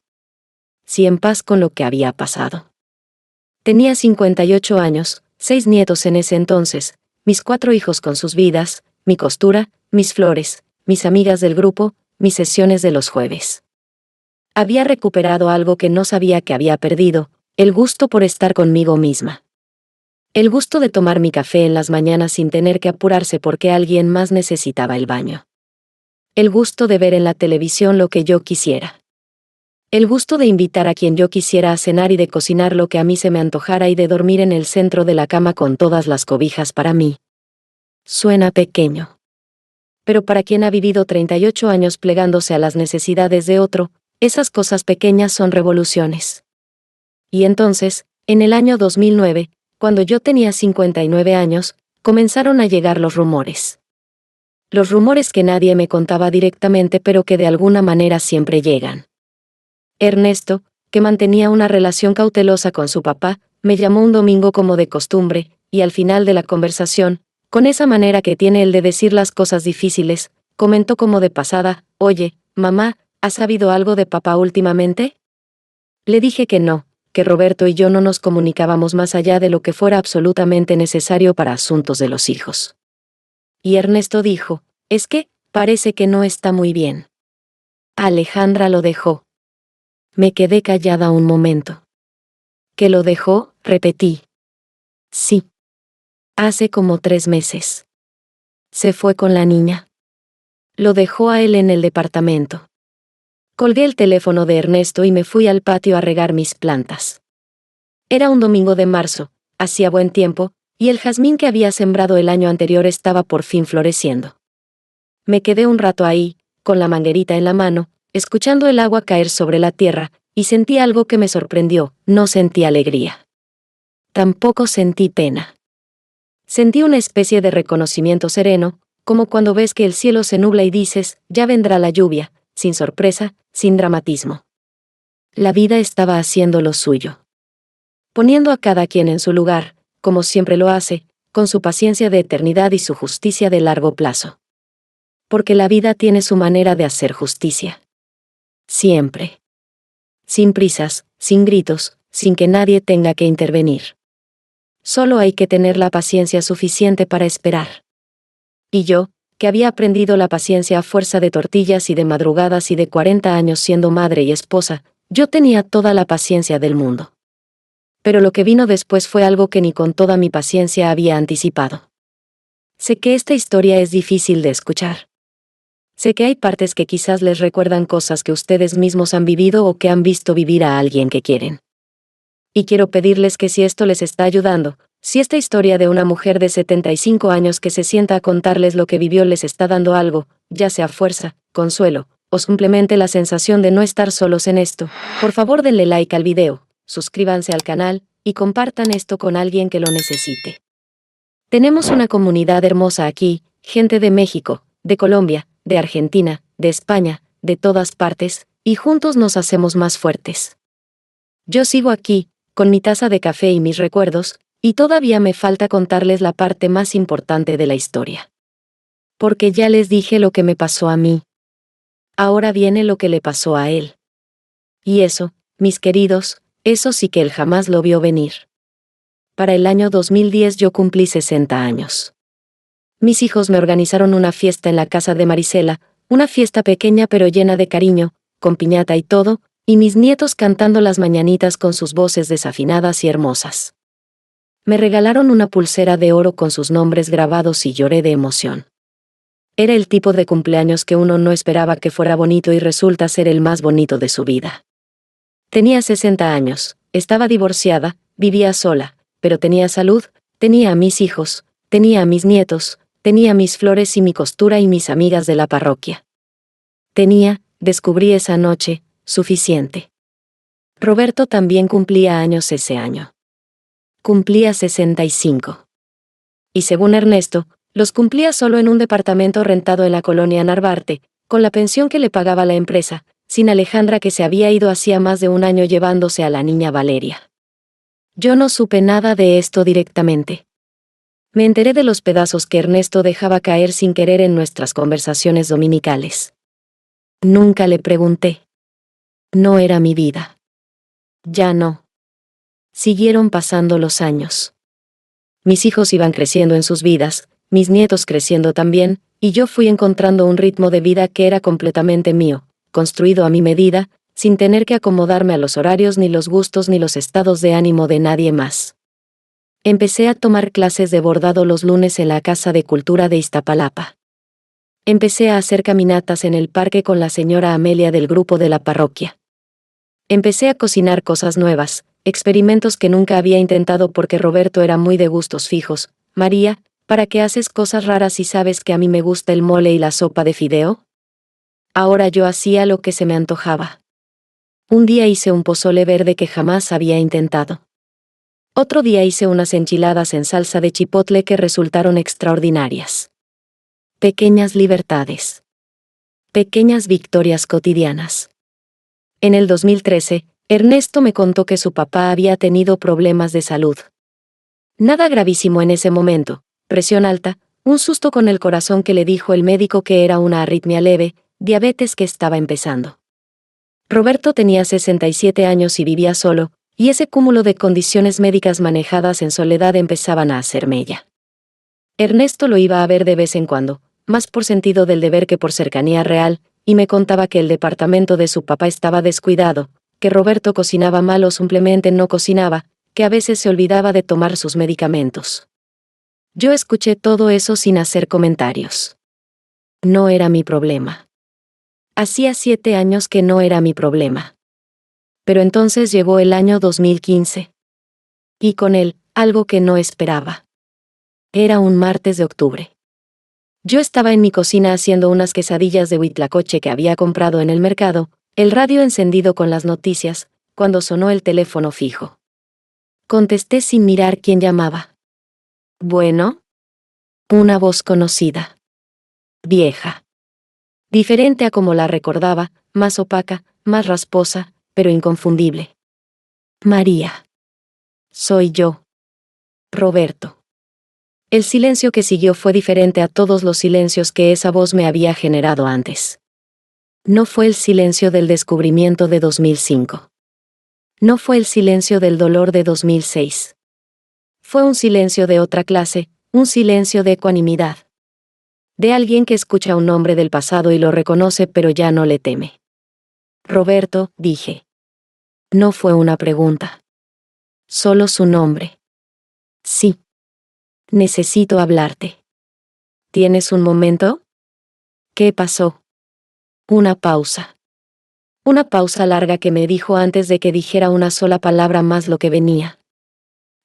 Sí en paz con lo que había pasado. Tenía 58 años, 6 nietos en ese entonces, mis 4 hijos con sus vidas, mi costura, mis flores, mis amigas del grupo, mis sesiones de los jueves. Había recuperado algo que no sabía que había perdido: el gusto por estar conmigo misma. El gusto de tomar mi café en las mañanas sin tener que apurarse porque alguien más necesitaba el baño. El gusto de ver en la televisión lo que yo quisiera. El gusto de invitar a quien yo quisiera a cenar y de cocinar lo que a mí se me antojara y de dormir en el centro de la cama con todas las cobijas para mí. Suena pequeño. Pero para quien ha vivido 38 años plegándose a las necesidades de otro, esas cosas pequeñas son revoluciones. Y entonces, en el año 2009, cuando yo tenía 59 años, comenzaron a llegar los rumores. Los rumores que nadie me contaba directamente pero que de alguna manera siempre llegan. Ernesto, que mantenía una relación cautelosa con su papá, me llamó un domingo como de costumbre, y al final de la conversación, con esa manera que tiene él de decir las cosas difíciles, comentó como de pasada: «Oye, mamá, ¿has sabido algo de papá últimamente?». Le dije que no, que Roberto y yo no nos comunicábamos más allá de lo que fuera absolutamente necesario para asuntos de los hijos. Y Ernesto dijo: «Es que, parece que no está muy bien». Alejandra lo dejó. Me quedé callada un momento. ¿Que lo dejó?, repetí. Sí. Hace como 3 meses. Se fue con la niña. Lo dejó a él en el departamento. Colgué el teléfono de Ernesto y me fui al patio a regar mis plantas. Era un domingo de marzo, hacía buen tiempo, y el jazmín que había sembrado el año anterior estaba por fin floreciendo. Me quedé un rato ahí, con la manguerita en la mano, escuchando el agua caer sobre la tierra, y sentí algo que me sorprendió: no sentí alegría. Tampoco sentí pena. Sentí una especie de reconocimiento sereno, como cuando ves que el cielo se nubla y dices: ya vendrá la lluvia, sin sorpresa, sin dramatismo. La vida estaba haciendo lo suyo. Poniendo a cada quien en su lugar, como siempre lo hace, con su paciencia de eternidad y su justicia de largo plazo. Porque la vida tiene su manera de hacer justicia. Siempre. Sin prisas, sin gritos, sin que nadie tenga que intervenir. Solo hay que tener la paciencia suficiente para esperar. Y yo, que había aprendido la paciencia a fuerza de tortillas y de madrugadas y de 40 años siendo madre y esposa, yo tenía toda la paciencia del mundo. Pero lo que vino después fue algo que ni con toda mi paciencia había anticipado. Sé que esta historia es difícil de escuchar. Sé que hay partes que quizás les recuerdan cosas que ustedes mismos han vivido o que han visto vivir a alguien que quieren. Y quiero pedirles que si esto les está ayudando, Si esta historia de una mujer de 75 años que se sienta a contarles lo que vivió les está dando algo, ya sea fuerza, consuelo, o simplemente la sensación de no estar solos en esto, por favor denle like al video, suscríbanse al canal, y compartan esto con alguien que lo necesite. Tenemos una comunidad hermosa aquí, gente de México, de Colombia, de Argentina, de España, de todas partes, y juntos nos hacemos más fuertes. Yo sigo aquí, con mi taza de café y mis recuerdos, y todavía me falta contarles la parte más importante de la historia. Porque ya les dije lo que me pasó a mí. Ahora viene lo que le pasó a él. Y eso, mis queridos, eso sí que él jamás lo vio venir. Para el año 2010 yo cumplí 60 años. Mis hijos me organizaron una fiesta en la casa de Marisela, una fiesta pequeña pero llena de cariño, con piñata y todo, y mis nietos cantando las mañanitas con sus voces desafinadas y hermosas. Me regalaron una pulsera de oro con sus nombres grabados y lloré de emoción. Era el tipo de cumpleaños que uno no esperaba que fuera bonito y resulta ser el más bonito de su vida. Tenía 60 años, estaba divorciada, vivía sola, pero tenía salud, tenía a mis hijos, tenía a mis nietos, tenía mis flores y mi costura y mis amigas de la parroquia. Tenía, descubrí esa noche, suficiente. Roberto también cumplía años ese año. Cumplía 65. Y según Ernesto, los cumplía solo en un departamento rentado en la colonia Narvarte, con la pensión que le pagaba la empresa, sin Alejandra que se había ido hacía más de un año llevándose a la niña Valeria. Yo no supe nada de esto directamente. Me enteré de los pedazos que Ernesto dejaba caer sin querer en nuestras conversaciones dominicales. Nunca le pregunté. No era mi vida. Ya no. Siguieron pasando los años. Mis hijos iban creciendo en sus vidas, mis nietos creciendo también, y yo fui encontrando un ritmo de vida que era completamente mío, construido a mi medida, sin tener que acomodarme a los horarios ni los gustos ni los estados de ánimo de nadie más. Empecé a tomar clases de bordado los lunes en la Casa de Cultura de Iztapalapa. Empecé a hacer caminatas en el parque con la señora Amelia del grupo de la parroquia. Empecé a cocinar cosas nuevas, experimentos que nunca había intentado porque Roberto era muy de gustos fijos. María, ¿para qué haces cosas raras si sabes que a mí me gusta el mole y la sopa de fideo? Ahora yo hacía lo que se me antojaba. Un día hice un pozole verde que jamás había intentado. Otro día hice unas enchiladas en salsa de chipotle que resultaron extraordinarias. Pequeñas libertades. Pequeñas victorias cotidianas. En el 2013, Ernesto me contó que su papá había tenido problemas de salud. Nada gravísimo en ese momento, presión alta, un susto con el corazón que le dijo el médico que era una arritmia leve, diabetes que estaba empezando. Roberto tenía 67 años y vivía solo, y ese cúmulo de condiciones médicas manejadas en soledad empezaban a hacer mella. Ernesto lo iba a ver de vez en cuando, más por sentido del deber que por cercanía real, y me contaba que el departamento de su papá estaba descuidado, que Roberto cocinaba mal o simplemente no cocinaba, que a veces se olvidaba de tomar sus medicamentos. Yo escuché todo eso sin hacer comentarios. No era mi problema. Hacía 7 años que no era mi problema. Pero entonces llegó el año 2015. Y con él, algo que no esperaba. Era un martes de octubre. Yo estaba en mi cocina haciendo unas quesadillas de huitlacoche que había comprado en el mercado, el radio encendido con las noticias, cuando sonó el teléfono fijo. Contesté sin mirar quién llamaba. Bueno. Una voz conocida. Vieja. Diferente a como la recordaba, más opaca, más rasposa, pero inconfundible. María. Soy yo. Roberto. El silencio que siguió fue diferente a todos los silencios que esa voz me había generado antes. No fue el silencio del descubrimiento de 2005. No fue el silencio del dolor de 2006. Fue un silencio de otra clase, un silencio de ecuanimidad. De alguien que escucha un nombre del pasado y lo reconoce pero ya no le teme. Roberto, dije. No fue una pregunta. Solo su nombre. Sí. Necesito hablarte. ¿Tienes un momento? ¿Qué pasó? Una pausa. Una pausa larga que me dijo antes de que dijera una sola palabra más lo que venía.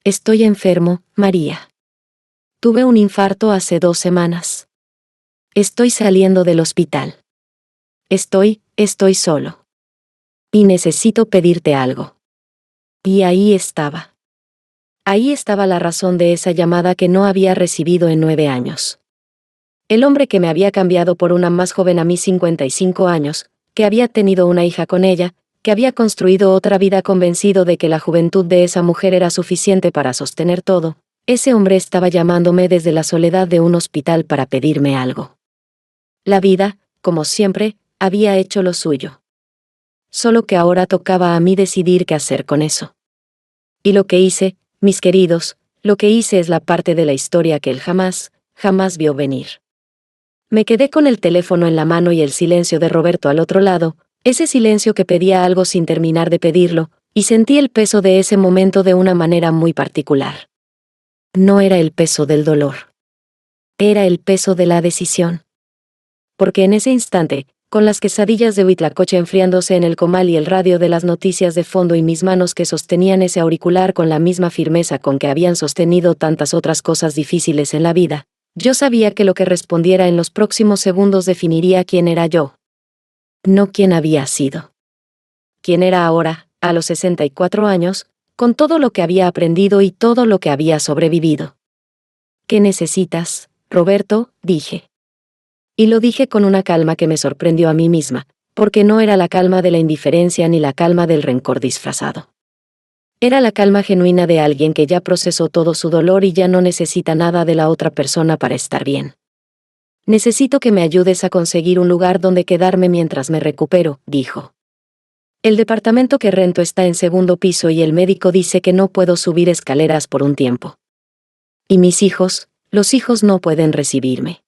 Estoy enfermo, María. Tuve un infarto hace 2 semanas. Estoy saliendo del hospital. Estoy solo. Y necesito pedirte algo. Y ahí estaba. Ahí estaba la razón de esa llamada que no había recibido en 9 años. El hombre que me había cambiado por una más joven a mis 55 años, que había tenido una hija con ella, que había construido otra vida convencido de que la juventud de esa mujer era suficiente para sostener todo, ese hombre estaba llamándome desde la soledad de un hospital para pedirme algo. La vida, como siempre, había hecho lo suyo. Solo que ahora tocaba a mí decidir qué hacer con eso. Y lo que hice, mis queridos, lo que hice es la parte de la historia que él jamás vio venir. Me quedé con el teléfono en la mano y el silencio de Roberto al otro lado, ese silencio que pedía algo sin terminar de pedirlo, y sentí el peso de ese momento de una manera muy particular. No era el peso del dolor. Era el peso de la decisión. Porque en ese instante, con las quesadillas de Huitlacoche enfriándose en el comal y el radio de las noticias de fondo y mis manos que sostenían ese auricular con la misma firmeza con que habían sostenido tantas otras cosas difíciles en la vida, yo sabía que lo que respondiera en los próximos segundos definiría quién era yo. No quién había sido. Quién era ahora, a los 64 años, con todo lo que había aprendido y todo lo que había sobrevivido. ¿Qué necesitas, Roberto?, dije. Y lo dije con una calma que me sorprendió a mí misma, porque no era la calma de la indiferencia ni la calma del rencor disfrazado. Era la calma genuina de alguien que ya procesó todo su dolor y ya no necesita nada de la otra persona para estar bien. Necesito que me ayudes a conseguir un lugar donde quedarme mientras me recupero, dijo. El departamento que rento está en 2º piso y el médico dice que no puedo subir escaleras por un tiempo. Y mis hijos, los hijos no pueden recibirme.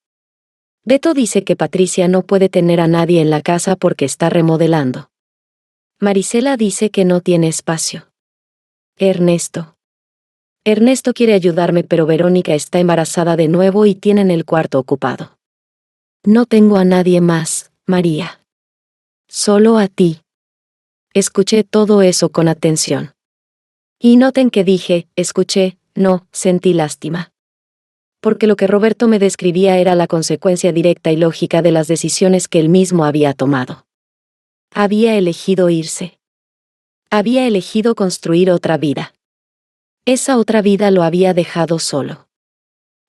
Beto dice que Patricia no puede tener a nadie en la casa porque está remodelando. Marisela dice que no tiene espacio. Ernesto quiere ayudarme, pero Verónica está embarazada de nuevo y tienen el cuarto ocupado. No tengo a nadie más, María. Solo a ti. Escuché todo eso con atención. Y noten que dije, escuché, no, sentí lástima. Porque lo que Roberto me describía era la consecuencia directa y lógica de las decisiones que él mismo había tomado. Había elegido irse. Había elegido construir otra vida. Esa otra vida lo había dejado solo.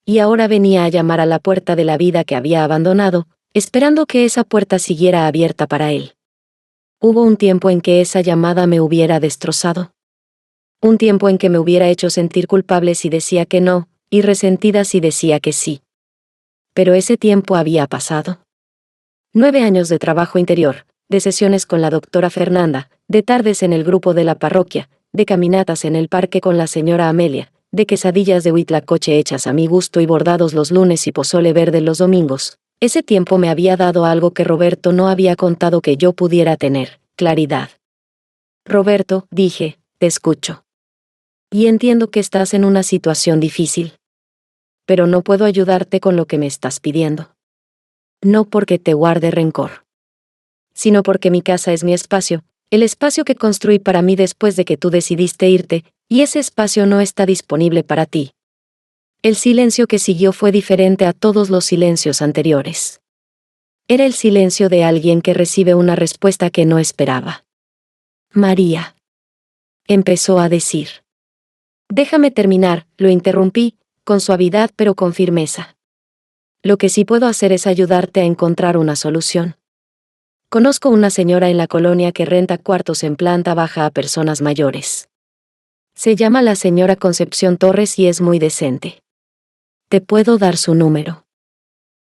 Y ahora venía a llamar a la puerta de la vida que había abandonado, esperando que esa puerta siguiera abierta para él. Hubo un tiempo en que esa llamada me hubiera destrozado. Un tiempo en que me hubiera hecho sentir culpable si decía que no, y resentida si decía que sí. Pero ese tiempo había pasado. 9 años de trabajo interior, de sesiones con la doctora Fernanda, de tardes en el grupo de la parroquia, de caminatas en el parque con la señora Amelia, de quesadillas de Huitlacoche hechas a mi gusto y bordados los lunes y pozole verde los domingos. Ese tiempo me había dado algo que Roberto no había contado que yo pudiera tener, claridad. Roberto, dije, te escucho. Y entiendo que estás en una situación difícil. Pero no puedo ayudarte con lo que me estás pidiendo. No porque te guarde rencor, sino porque mi casa es mi espacio, el espacio que construí para mí después de que tú decidiste irte, y ese espacio no está disponible para ti. El silencio que siguió fue diferente a todos los silencios anteriores. Era el silencio de alguien que recibe una respuesta que no esperaba. María. Empezó a decir. Déjame terminar, lo interrumpí, con suavidad pero con firmeza. Lo que sí puedo hacer es ayudarte a encontrar una solución. Conozco una señora en la colonia que renta cuartos en planta baja a personas mayores. Se llama la señora Concepción Torres y es muy decente. Te puedo dar su número.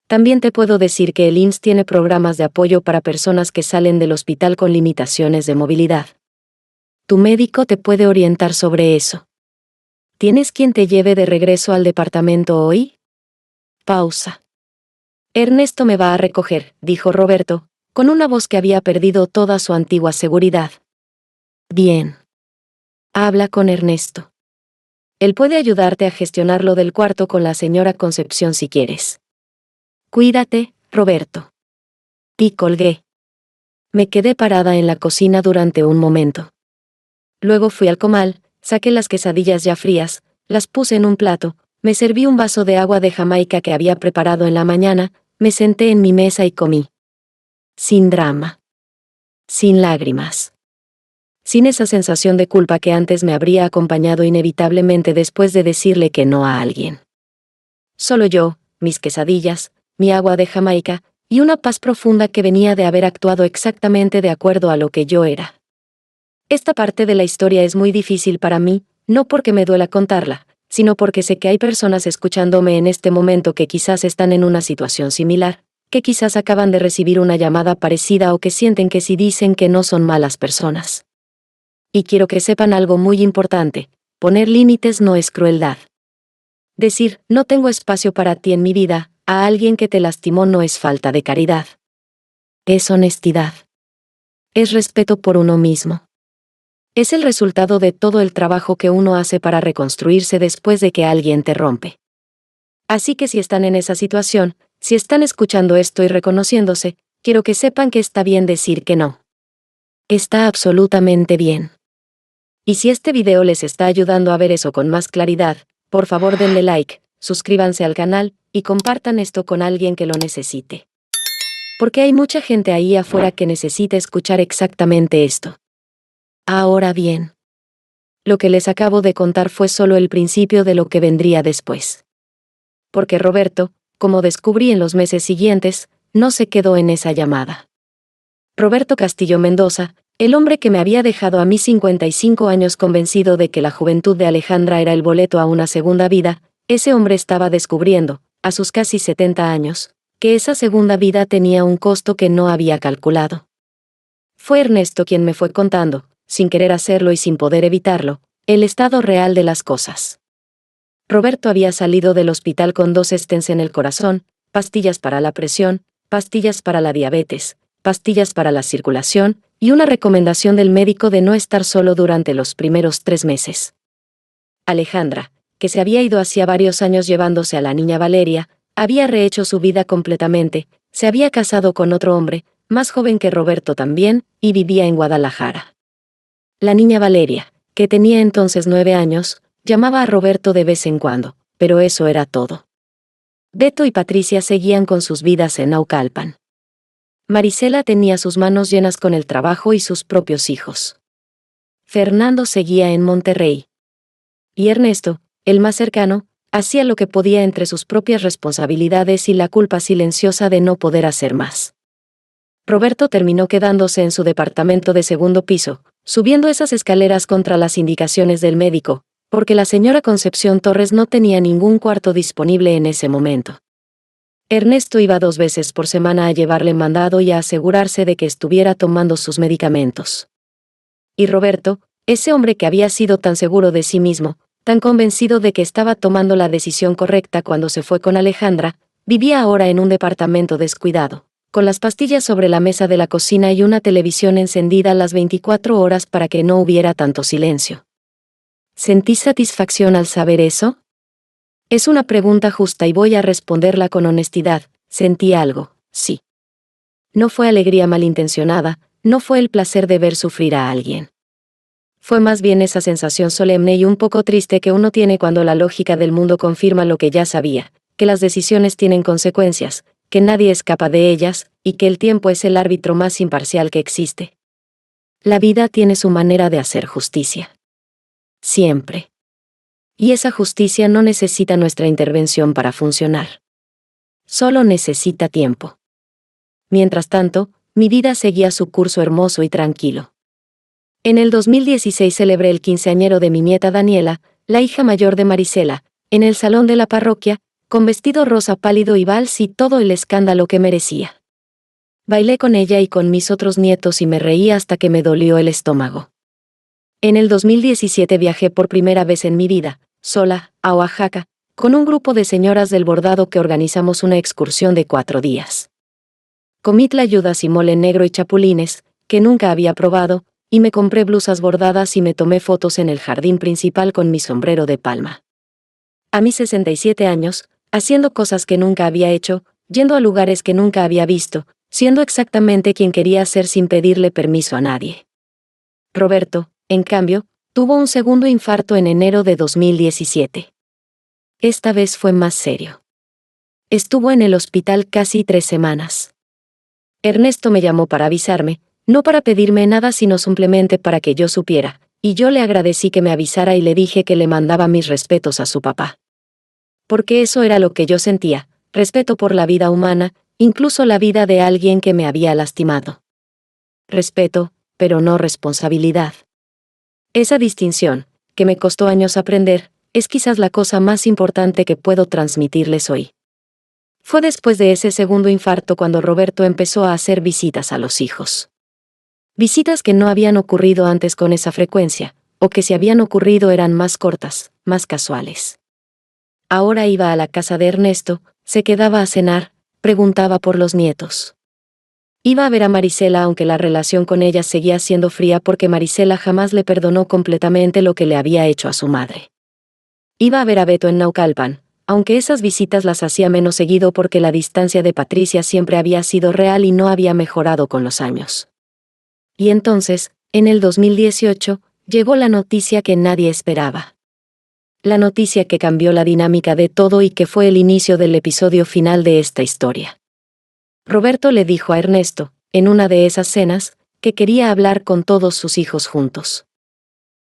También te puedo decir que el IMSS tiene programas de apoyo para personas que salen del hospital con limitaciones de movilidad. Tu médico te puede orientar sobre eso. ¿Tienes quien te lleve de regreso al departamento hoy? Pausa. Ernesto me va a recoger, dijo Roberto, con una voz que había perdido toda su antigua seguridad. Bien. Habla con Ernesto. Él puede ayudarte a gestionar lo del cuarto con la señora Concepción si quieres. Cuídate, Roberto. Y colgué. Me quedé parada en la cocina durante un momento. Luego fui al comal, saqué las quesadillas ya frías, las puse en un plato, me serví un vaso de agua de Jamaica que había preparado en la mañana, me senté en mi mesa y comí. Sin drama. Sin lágrimas. Sin esa sensación de culpa que antes me habría acompañado inevitablemente después de decirle que no a alguien. Solo yo, mis quesadillas, mi agua de Jamaica, y una paz profunda que venía de haber actuado exactamente de acuerdo a lo que yo era. Esta parte de la historia es muy difícil para mí, no porque me duela contarla, sino porque sé que hay personas escuchándome en este momento que quizás están en una situación similar, que quizás acaban de recibir una llamada parecida o que sienten que si dicen que no son malas personas. Y quiero que sepan algo muy importante: poner límites no es crueldad. Decir, no tengo espacio para ti en mi vida, a alguien que te lastimó no es falta de caridad. Es honestidad. Es respeto por uno mismo. Es el resultado de todo el trabajo que uno hace para reconstruirse después de que alguien te rompe. Así que si están en esa situación, si están escuchando esto y reconociéndose, quiero que sepan que está bien decir que no. Está absolutamente bien. Y si este video les está ayudando a ver eso con más claridad, por favor denle like, suscríbanse al canal, y compartan esto con alguien que lo necesite. Porque hay mucha gente ahí afuera que necesita escuchar exactamente esto. Ahora bien, lo que les acabo de contar fue solo el principio de lo que vendría después. Porque Roberto, como descubrí en los meses siguientes, no se quedó en esa llamada. Roberto Castillo Mendoza, el hombre que me había dejado a mis 55 años convencido de que la juventud de Alejandra era el boleto a una segunda vida, ese hombre estaba descubriendo, a sus casi 70 años, que esa segunda vida tenía un costo que no había calculado. Fue Ernesto quien me fue contando, sin querer hacerlo y sin poder evitarlo, el estado real de las cosas. Roberto había salido del hospital con 2 stents en el corazón, pastillas para la presión, pastillas para la diabetes, pastillas para la circulación, y una recomendación del médico de no estar solo durante los primeros 3 meses. Alejandra, que se había ido hacía varios años llevándose a la niña Valeria, había rehecho su vida completamente, se había casado con otro hombre, más joven que Roberto también, y vivía en Guadalajara. La niña Valeria, que tenía entonces 9 años, llamaba a Roberto de vez en cuando, pero eso era todo. Beto y Patricia seguían con sus vidas en Naucalpan. Marisela tenía sus manos llenas con el trabajo y sus propios hijos. Fernando seguía en Monterrey. Y Ernesto, el más cercano, hacía lo que podía entre sus propias responsabilidades y la culpa silenciosa de no poder hacer más. Roberto terminó quedándose en su departamento de segundo piso, subiendo esas escaleras contra las indicaciones del médico, porque la señora Concepción Torres no tenía ningún cuarto disponible en ese momento. Ernesto iba 2 veces por semana a llevarle mandado y a asegurarse de que estuviera tomando sus medicamentos. Y Roberto, ese hombre que había sido tan seguro de sí mismo, tan convencido de que estaba tomando la decisión correcta cuando se fue con Alejandra, vivía ahora en un departamento descuidado, con las pastillas sobre la mesa de la cocina y una televisión encendida las 24 horas para que no hubiera tanto silencio. ¿Sentí satisfacción al saber eso? Es una pregunta justa y voy a responderla con honestidad. Sentí algo, sí. No fue alegría malintencionada, no fue el placer de ver sufrir a alguien. Fue más bien esa sensación solemne y un poco triste que uno tiene cuando la lógica del mundo confirma lo que ya sabía, que las decisiones tienen consecuencias, que nadie escapa de ellas, y que el tiempo es el árbitro más imparcial que existe. La vida tiene su manera de hacer justicia. Siempre. Y esa justicia no necesita nuestra intervención para funcionar. Solo necesita tiempo. Mientras tanto, mi vida seguía su curso hermoso y tranquilo. En el 2016 celebré el quinceañero de mi nieta Daniela, la hija mayor de Marisela, en el salón de la parroquia, con vestido rosa pálido y vals y todo el escándalo que merecía. Bailé con ella y con mis otros nietos y me reí hasta que me dolió el estómago. En el 2017 viajé por primera vez en mi vida, sola, a Oaxaca, con un grupo de señoras del bordado que organizamos una excursión de 4 días. Comí tlayudas y mole negro y chapulines, que nunca había probado, y me compré blusas bordadas y me tomé fotos en el jardín principal con mi sombrero de palma. A mis 67 años, haciendo cosas que nunca había hecho, yendo a lugares que nunca había visto, siendo exactamente quien quería ser sin pedirle permiso a nadie. Roberto, en cambio, Tuvo un segundo infarto en enero de 2017. Esta vez fue más serio. Estuvo en el hospital casi 3 semanas. Ernesto me llamó para avisarme, no para pedirme nada sino simplemente para que yo supiera, y yo le agradecí que me avisara y le dije que le mandaba mis respetos a su papá. Porque eso era lo que yo sentía, respeto por la vida humana, incluso la vida de alguien que me había lastimado. Respeto, pero no responsabilidad. Esa distinción, que me costó años aprender, es quizás la cosa más importante que puedo transmitirles hoy. Fue después de ese segundo infarto cuando Roberto empezó a hacer visitas a los hijos. Visitas que no habían ocurrido antes con esa frecuencia, o que si habían ocurrido eran más cortas, más casuales. Ahora iba a la casa de Ernesto, se quedaba a cenar, preguntaba por los nietos. Iba a ver a Marisela aunque la relación con ella seguía siendo fría porque Marisela jamás le perdonó completamente lo que le había hecho a su madre. Iba a ver a Beto en Naucalpan, aunque esas visitas las hacía menos seguido porque la distancia de Patricia siempre había sido real y no había mejorado con los años. Y entonces, en el 2018, llegó la noticia que nadie esperaba. La noticia que cambió la dinámica de todo y que fue el inicio del episodio final de esta historia. Roberto le dijo a Ernesto, en una de esas cenas, que quería hablar con todos sus hijos juntos.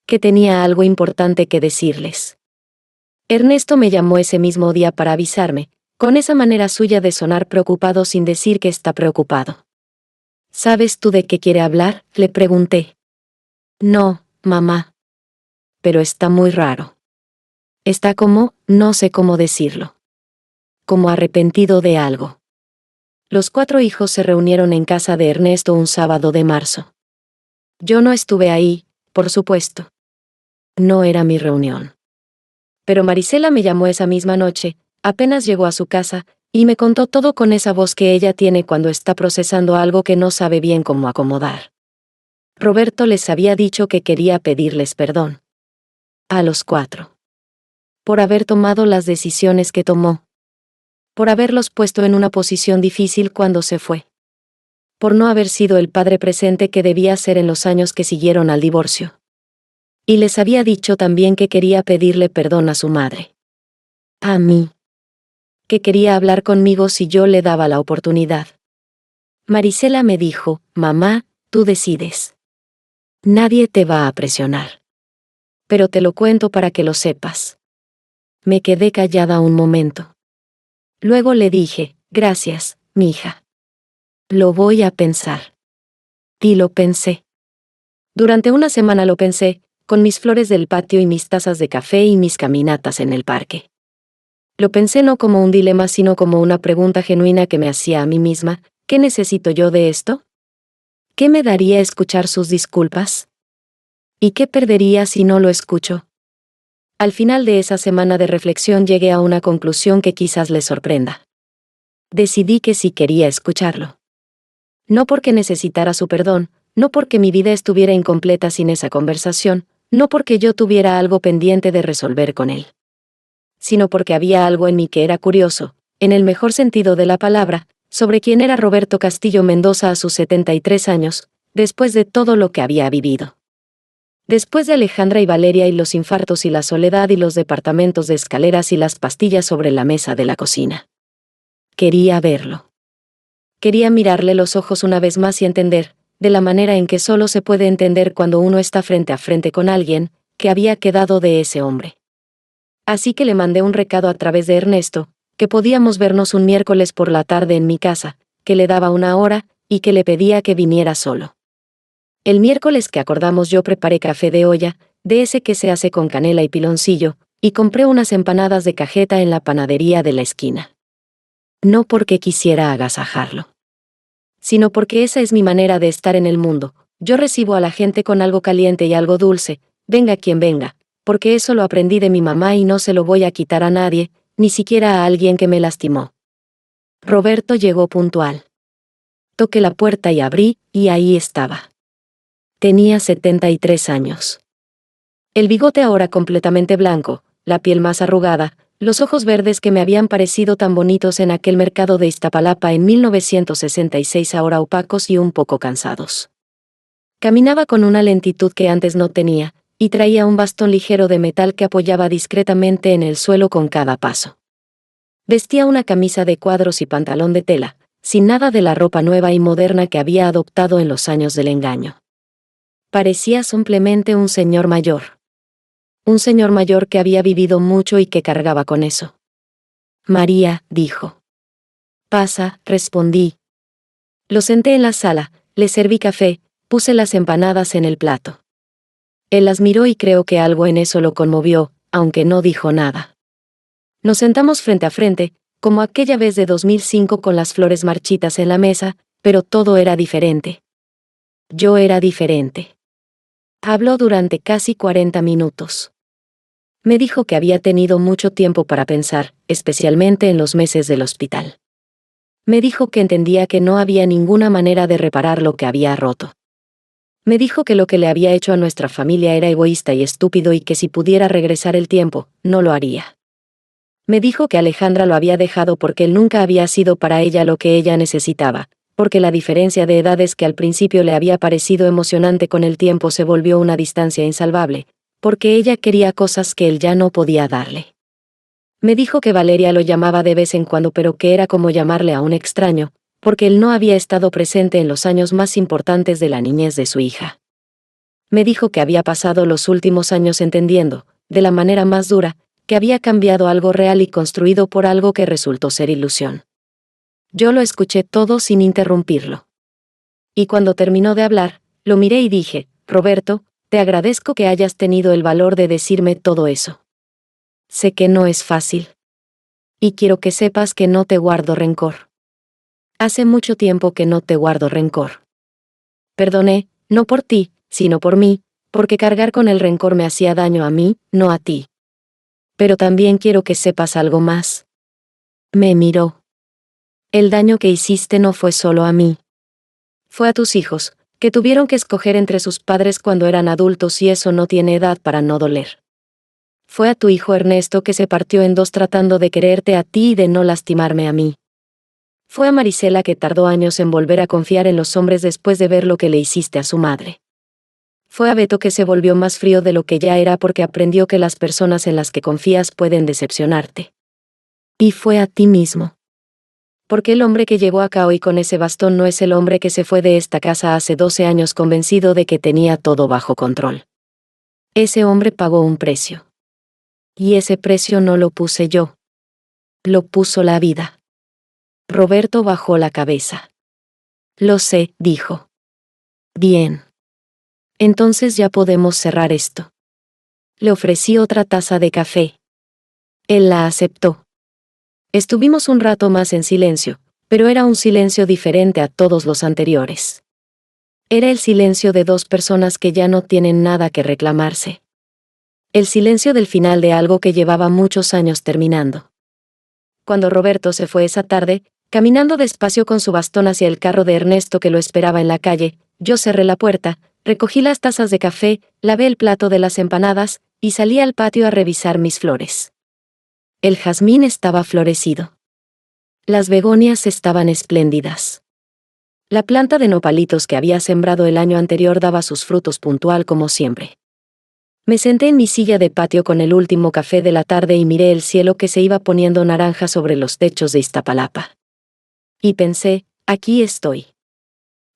Que tenía algo importante que decirles. Ernesto me llamó ese mismo día para avisarme, con esa manera suya de sonar preocupado sin decir que está preocupado. ¿Sabes tú de qué quiere hablar?, le pregunté. No, mamá. Pero está muy raro. Está como, no sé cómo decirlo. Como arrepentido de algo. Los 4 hijos se reunieron en casa de Ernesto un sábado de marzo. Yo no estuve ahí, por supuesto. No era mi reunión. Pero Marisela me llamó esa misma noche, apenas llegó a su casa, y me contó todo con esa voz que ella tiene cuando está procesando algo que no sabe bien cómo acomodar. Roberto les había dicho que quería pedirles perdón. A los 4. Por haber tomado las decisiones que tomó. Por haberlos puesto en una posición difícil cuando se fue. Por no haber sido el padre presente que debía ser en los años que siguieron al divorcio. Y les había dicho también que quería pedirle perdón a su madre. A mí. Que quería hablar conmigo si yo le daba la oportunidad. Marisela me dijo, mamá, tú decides. Nadie te va a presionar. Pero te lo cuento para que lo sepas. Me quedé callada un momento. Luego le dije, gracias, mija. Lo voy a pensar. Y lo pensé. Durante una semana lo pensé, con mis flores del patio y mis tazas de café y mis caminatas en el parque. Lo pensé no como un dilema sino como una pregunta genuina que me hacía a mí misma, ¿qué necesito yo de esto? ¿Qué me daría escuchar sus disculpas? ¿Y qué perdería si no lo escucho? Al final de esa semana de reflexión llegué a una conclusión que quizás les sorprenda. Decidí que sí quería escucharlo. No porque necesitara su perdón, no porque mi vida estuviera incompleta sin esa conversación, no porque yo tuviera algo pendiente de resolver con él. Sino porque había algo en mí que era curioso, en el mejor sentido de la palabra, sobre quién era Roberto Castillo Mendoza a sus 73 años, después de todo lo que había vivido. Después de Alejandra y Valeria y los infartos y la soledad y los departamentos de escaleras y las pastillas sobre la mesa de la cocina. Quería verlo. Quería mirarle los ojos una vez más y entender, de la manera en que solo se puede entender cuando uno está frente a frente con alguien, que había quedado de ese hombre. Así que le mandé un recado a través de Ernesto, que podíamos vernos un miércoles por la tarde en mi casa, que le daba 1 hora, y que le pedía que viniera solo. El miércoles que acordamos yo preparé café de olla, de ese que se hace con canela y piloncillo, y compré unas empanadas de cajeta en la panadería de la esquina. No porque quisiera agasajarlo. Sino porque esa es mi manera de estar en el mundo. Yo recibo a la gente con algo caliente y algo dulce, venga quien venga, porque eso lo aprendí de mi mamá y no se lo voy a quitar a nadie, ni siquiera a alguien que me lastimó. Roberto llegó puntual. Toqué la puerta y abrí, y ahí estaba. Tenía 73 años. El bigote ahora completamente blanco, la piel más arrugada, los ojos verdes que me habían parecido tan bonitos en aquel mercado de Iztapalapa en 1966 ahora opacos y un poco cansados. Caminaba con una lentitud que antes no tenía, y traía un bastón ligero de metal que apoyaba discretamente en el suelo con cada paso. Vestía una camisa de cuadros y pantalón de tela, sin nada de la ropa nueva y moderna que había adoptado en los años del engaño. Parecía simplemente un señor mayor. Un señor mayor que había vivido mucho y que cargaba con eso. María, dijo. Pasa, respondí. Lo senté en la sala, le serví café, puse las empanadas en el plato. Él las miró y creo que algo en eso lo conmovió, aunque no dijo nada. Nos sentamos frente a frente, como aquella vez de 2005 con las flores marchitas en la mesa, pero todo era diferente. Yo era diferente. Habló durante casi 40 minutos. Me dijo que había tenido mucho tiempo para pensar, especialmente en los meses del hospital. Me dijo que entendía que no había ninguna manera de reparar lo que había roto. Me dijo que lo que le había hecho a nuestra familia era egoísta y estúpido y que si pudiera regresar el tiempo, no lo haría. Me dijo que Alejandra lo había dejado porque él nunca había sido para ella lo que ella necesitaba, porque la diferencia de edades que al principio le había parecido emocionante con el tiempo se volvió una distancia insalvable, porque ella quería cosas que él ya no podía darle. Me dijo que Valeria lo llamaba de vez en cuando pero que era como llamarle a un extraño, porque él no había estado presente en los años más importantes de la niñez de su hija. Me dijo que había pasado los últimos años entendiendo, de la manera más dura, que había cambiado algo real y construido por algo que resultó ser ilusión. Yo lo escuché todo sin interrumpirlo. Y cuando terminó de hablar, lo miré y dije, Roberto, te agradezco que hayas tenido el valor de decirme todo eso. Sé que no es fácil. Y quiero que sepas que no te guardo rencor. Hace mucho tiempo que no te guardo rencor. Perdoné, no por ti, sino por mí, porque cargar con el rencor me hacía daño a mí, no a ti. Pero también quiero que sepas algo más. Me miró. El daño que hiciste no fue solo a mí. Fue a tus hijos, que tuvieron que escoger entre sus padres cuando eran adultos y eso no tiene edad para no doler. Fue a tu hijo Ernesto que se partió en dos tratando de quererte a ti y de no lastimarme a mí. Fue a Marisela que tardó años en volver a confiar en los hombres después de ver lo que le hiciste a su madre. Fue a Beto que se volvió más frío de lo que ya era porque aprendió que las personas en las que confías pueden decepcionarte. Y fue a ti mismo. Porque el hombre que llevó a Kaoi con ese bastón no es el hombre que se fue de esta casa hace 12 años convencido de que tenía todo bajo control. Ese hombre pagó un precio. Y ese precio no lo puse yo. Lo puso la vida. Roberto bajó la cabeza. Lo sé, dijo. Bien. Entonces ya podemos cerrar esto. Le ofrecí otra taza de café. Él la aceptó. Estuvimos un rato más en silencio, pero era un silencio diferente a todos los anteriores. Era el silencio de dos personas que ya no tienen nada que reclamarse. El silencio del final de algo que llevaba muchos años terminando. Cuando Roberto se fue esa tarde, caminando despacio con su bastón hacia el carro de Ernesto que lo esperaba en la calle, yo cerré la puerta, recogí las tazas de café, lavé el plato de las empanadas, y salí al patio a revisar mis flores. El jazmín estaba florecido. Las begonias estaban espléndidas. La planta de nopalitos que había sembrado el año anterior daba sus frutos puntual como siempre. Me senté en mi silla de patio con el último café de la tarde y miré el cielo que se iba poniendo naranja sobre los techos de Iztapalapa. Y pensé, aquí estoy.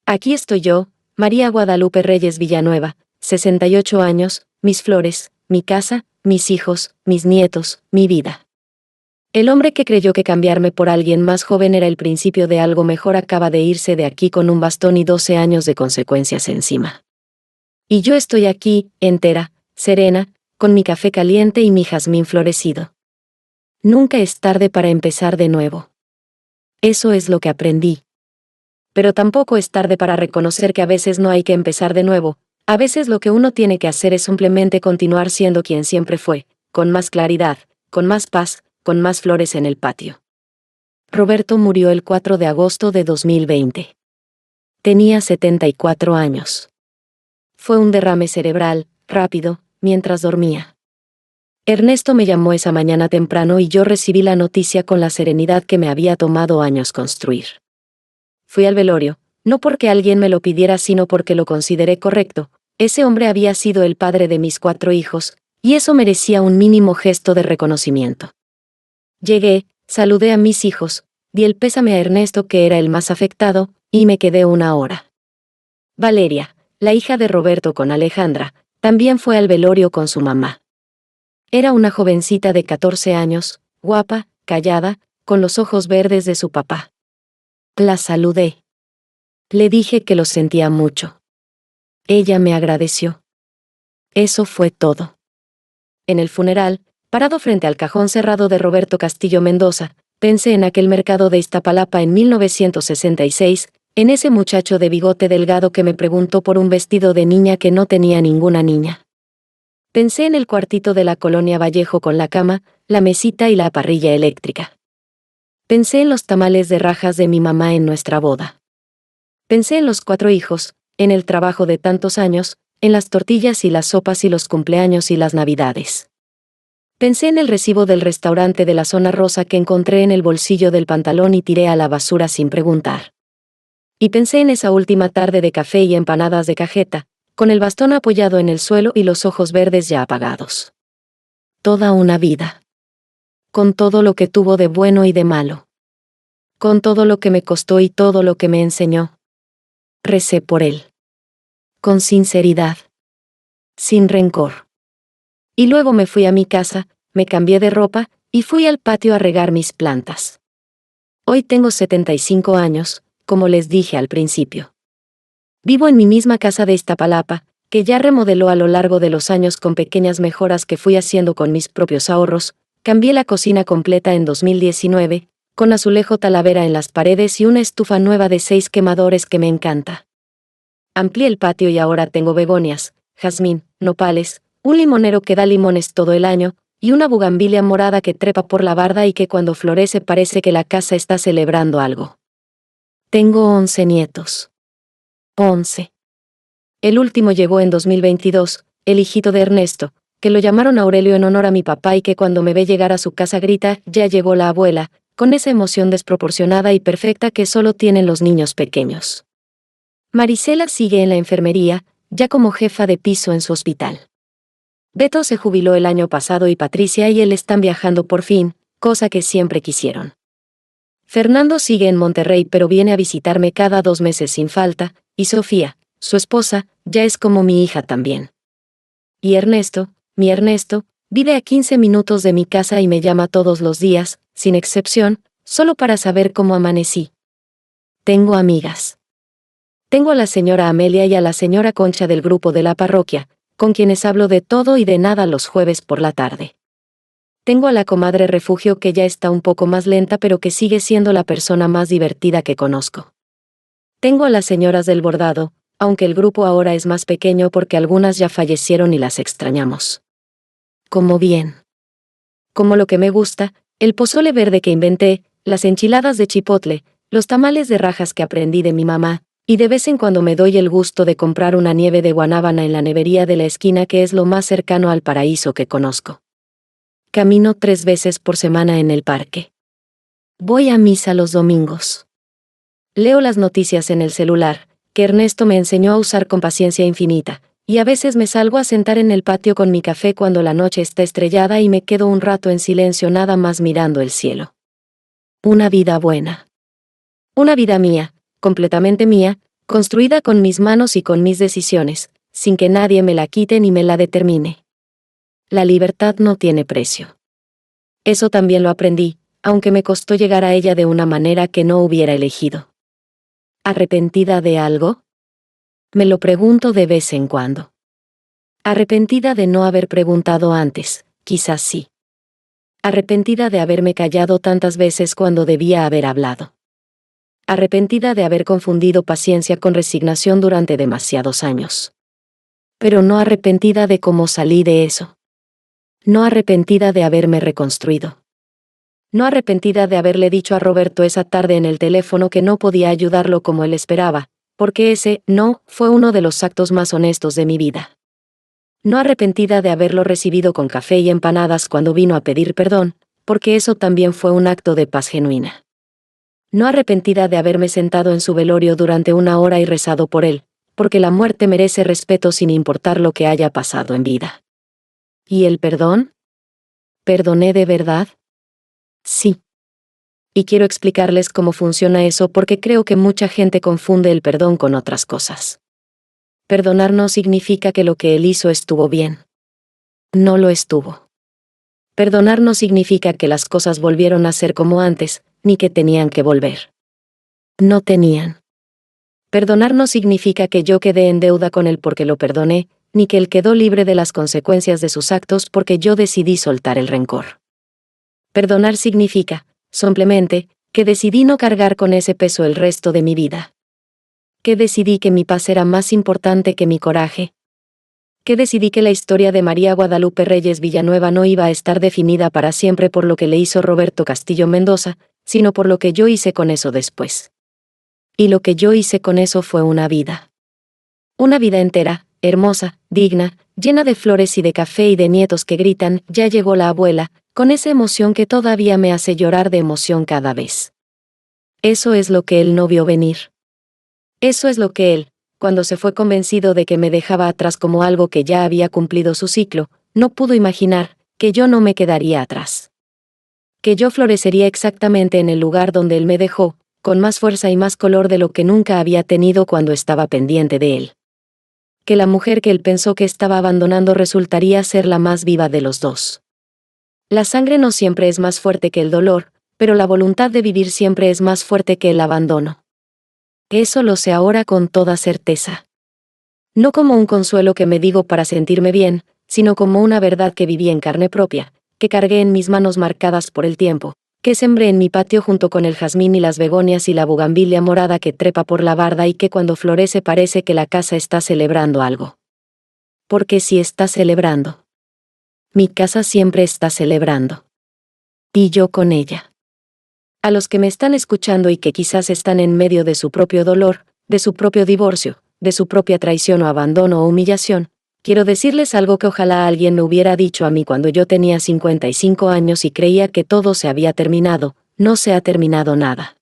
Aquí estoy yo, María Guadalupe Reyes Villanueva, 68 años, mis flores, mi casa, mis hijos, mis nietos, mi vida. El hombre que creyó que cambiarme por alguien más joven era el principio de algo mejor acaba de irse de aquí con un bastón y 12 años de consecuencias encima. Y yo estoy aquí, entera, serena, con mi café caliente y mi jazmín florecido. Nunca es tarde para empezar de nuevo. Eso es lo que aprendí. Pero tampoco es tarde para reconocer que a veces no hay que empezar de nuevo, a veces lo que uno tiene que hacer es simplemente continuar siendo quien siempre fue, con más claridad, con más paz, con más flores en el patio. Roberto murió el 4 de agosto de 2020. Tenía 74 años. Fue un derrame cerebral, rápido, mientras dormía. Ernesto me llamó esa mañana temprano y yo recibí la noticia con la serenidad que me había tomado años construir. Fui al velorio, no porque alguien me lo pidiera sino porque lo consideré correcto, ese hombre había sido el padre de mis 4 hijos, y eso merecía un mínimo gesto de reconocimiento. Llegué, saludé a mis hijos, di el pésame a Ernesto, que era el más afectado, y me quedé una hora. Valeria, la hija de Roberto con Alejandra, también fue al velorio con su mamá. Era una jovencita de 14 años, guapa, callada, con los ojos verdes de su papá. La saludé. Le dije que lo sentía mucho. Ella me agradeció. Eso fue todo. En el funeral, parado frente al cajón cerrado de Roberto Castillo Mendoza, pensé en aquel mercado de Iztapalapa en 1966, en ese muchacho de bigote delgado que me preguntó por un vestido de niña que no tenía ninguna niña. Pensé en el cuartito de la colonia Vallejo con la cama, la mesita y la parrilla eléctrica. Pensé en los tamales de rajas de mi mamá en nuestra boda. Pensé en los 4 hijos, en el trabajo de tantos años, en las tortillas y las sopas y los cumpleaños y las navidades. Pensé en el recibo del restaurante de la zona rosa que encontré en el bolsillo del pantalón y tiré a la basura sin preguntar. Y pensé en esa última tarde de café y empanadas de cajeta, con el bastón apoyado en el suelo y los ojos verdes ya apagados. Toda una vida. Con todo lo que tuvo de bueno y de malo. Con todo lo que me costó y todo lo que me enseñó. Recé por él. Con sinceridad. Sin rencor. Y luego me fui a mi casa, me cambié de ropa, y fui al patio a regar mis plantas. Hoy tengo 75 años, como les dije al principio. Vivo en mi misma casa de Iztapalapa, que ya remodeló a lo largo de los años con pequeñas mejoras que fui haciendo con mis propios ahorros. Cambié la cocina completa en 2019, con azulejo talavera en las paredes y una estufa nueva de 6 quemadores que me encanta. Amplié el patio y ahora tengo begonias, jazmín, nopales, un limonero que da limones todo el año, y una bugambilia morada que trepa por la barda y que cuando florece parece que la casa está celebrando algo. Tengo 11 nietos. 11. El último llegó en 2022, el hijito de Ernesto, que lo llamaron Aurelio en honor a mi papá y que cuando me ve llegar a su casa grita, ya llegó la abuela, con esa emoción desproporcionada y perfecta que solo tienen los niños pequeños. Marisela sigue en la enfermería, ya como jefa de piso en su hospital. Beto se jubiló el año pasado y Patricia y él están viajando por fin, cosa que siempre quisieron. Fernando sigue en Monterrey pero viene a visitarme cada 2 meses sin falta, y Sofía, su esposa, ya es como mi hija también. Y Ernesto, mi Ernesto, vive a 15 minutos de mi casa y me llama todos los días, sin excepción, solo para saber cómo amanecí. Tengo amigas. Tengo a la señora Amelia y a la señora Concha del grupo de la parroquia, con quienes hablo de todo y de nada los jueves por la tarde. Tengo a la comadre Refugio que ya está un poco más lenta pero que sigue siendo la persona más divertida que conozco. Tengo a las señoras del bordado, aunque el grupo ahora es más pequeño porque algunas ya fallecieron y las extrañamos. Como bien. Como lo que me gusta, el pozole verde que inventé, las enchiladas de chipotle, los tamales de rajas que aprendí de mi mamá, y de vez en cuando me doy el gusto de comprar una nieve de guanábana en la nevería de la esquina que es lo más cercano al paraíso que conozco. Camino 3 veces por semana en el parque. Voy a misa los domingos. Leo las noticias en el celular, que Ernesto me enseñó a usar con paciencia infinita, y a veces me salgo a sentar en el patio con mi café cuando la noche está estrellada y me quedo un rato en silencio nada más mirando el cielo. Una vida buena. Una vida mía, completamente mía, construida con mis manos y con mis decisiones, sin que nadie me la quite ni me la determine. La libertad no tiene precio. Eso también lo aprendí, aunque me costó llegar a ella de una manera que no hubiera elegido. ¿Arrepentida de algo? Me lo pregunto de vez en cuando. Arrepentida de no haber preguntado antes, quizás sí. Arrepentida de haberme callado tantas veces cuando debía haber hablado. Arrepentida de haber confundido paciencia con resignación durante demasiados años. Pero no arrepentida de cómo salí de eso. No arrepentida de haberme reconstruido. No arrepentida de haberle dicho a Roberto esa tarde en el teléfono que no podía ayudarlo como él esperaba, porque ese no fue uno de los actos más honestos de mi vida. No arrepentida de haberlo recibido con café y empanadas cuando vino a pedir perdón, porque eso también fue un acto de paz genuina. No arrepentida de haberme sentado en su velorio durante 1 hora y rezado por él, porque la muerte merece respeto sin importar lo que haya pasado en vida. ¿Y el perdón? ¿Perdoné de verdad? Sí. Y quiero explicarles cómo funciona eso porque creo que mucha gente confunde el perdón con otras cosas. Perdonar no significa que lo que él hizo estuvo bien. No lo estuvo. Perdonar no significa que las cosas volvieron a ser como antes, ni que tenían que volver. No tenían. Perdonar no significa que yo quedé en deuda con él porque lo perdoné, ni que él quedó libre de las consecuencias de sus actos porque yo decidí soltar el rencor. Perdonar significa, simplemente, que decidí no cargar con ese peso el resto de mi vida. Que decidí que mi paz era más importante que mi coraje. Que decidí que la historia de María Guadalupe Reyes Villanueva no iba a estar definida para siempre por lo que le hizo Roberto Castillo Mendoza, sino por lo que yo hice con eso después. Y lo que yo hice con eso fue una vida. Una vida entera, hermosa, digna, llena de flores y de café y de nietos que gritan, ya llegó la abuela, con esa emoción que todavía me hace llorar de emoción cada vez. Eso es lo que él no vio venir. Eso es lo que él, cuando se fue convencido de que me dejaba atrás como algo que ya había cumplido su ciclo, no pudo imaginar, que yo no me quedaría atrás. Que yo florecería exactamente en el lugar donde él me dejó, con más fuerza y más color de lo que nunca había tenido cuando estaba pendiente de él. Que la mujer que él pensó que estaba abandonando resultaría ser la más viva de los dos. La sangre no siempre es más fuerte que el dolor, pero la voluntad de vivir siempre es más fuerte que el abandono. Eso lo sé ahora con toda certeza. No como un consuelo que me digo para sentirme bien, sino como una verdad que viví en carne propia, que cargué en mis manos marcadas por el tiempo, que sembré en mi patio junto con el jazmín y las begonias y la bugambilia morada que trepa por la barda y que cuando florece parece que la casa está celebrando algo. Porque sí está celebrando. Mi casa siempre está celebrando. Y yo con ella. A los que me están escuchando y que quizás están en medio de su propio dolor, de su propio divorcio, de su propia traición o abandono o humillación, quiero decirles algo que ojalá alguien me hubiera dicho a mí cuando yo tenía 55 años y creía que todo se había terminado. No se ha terminado nada.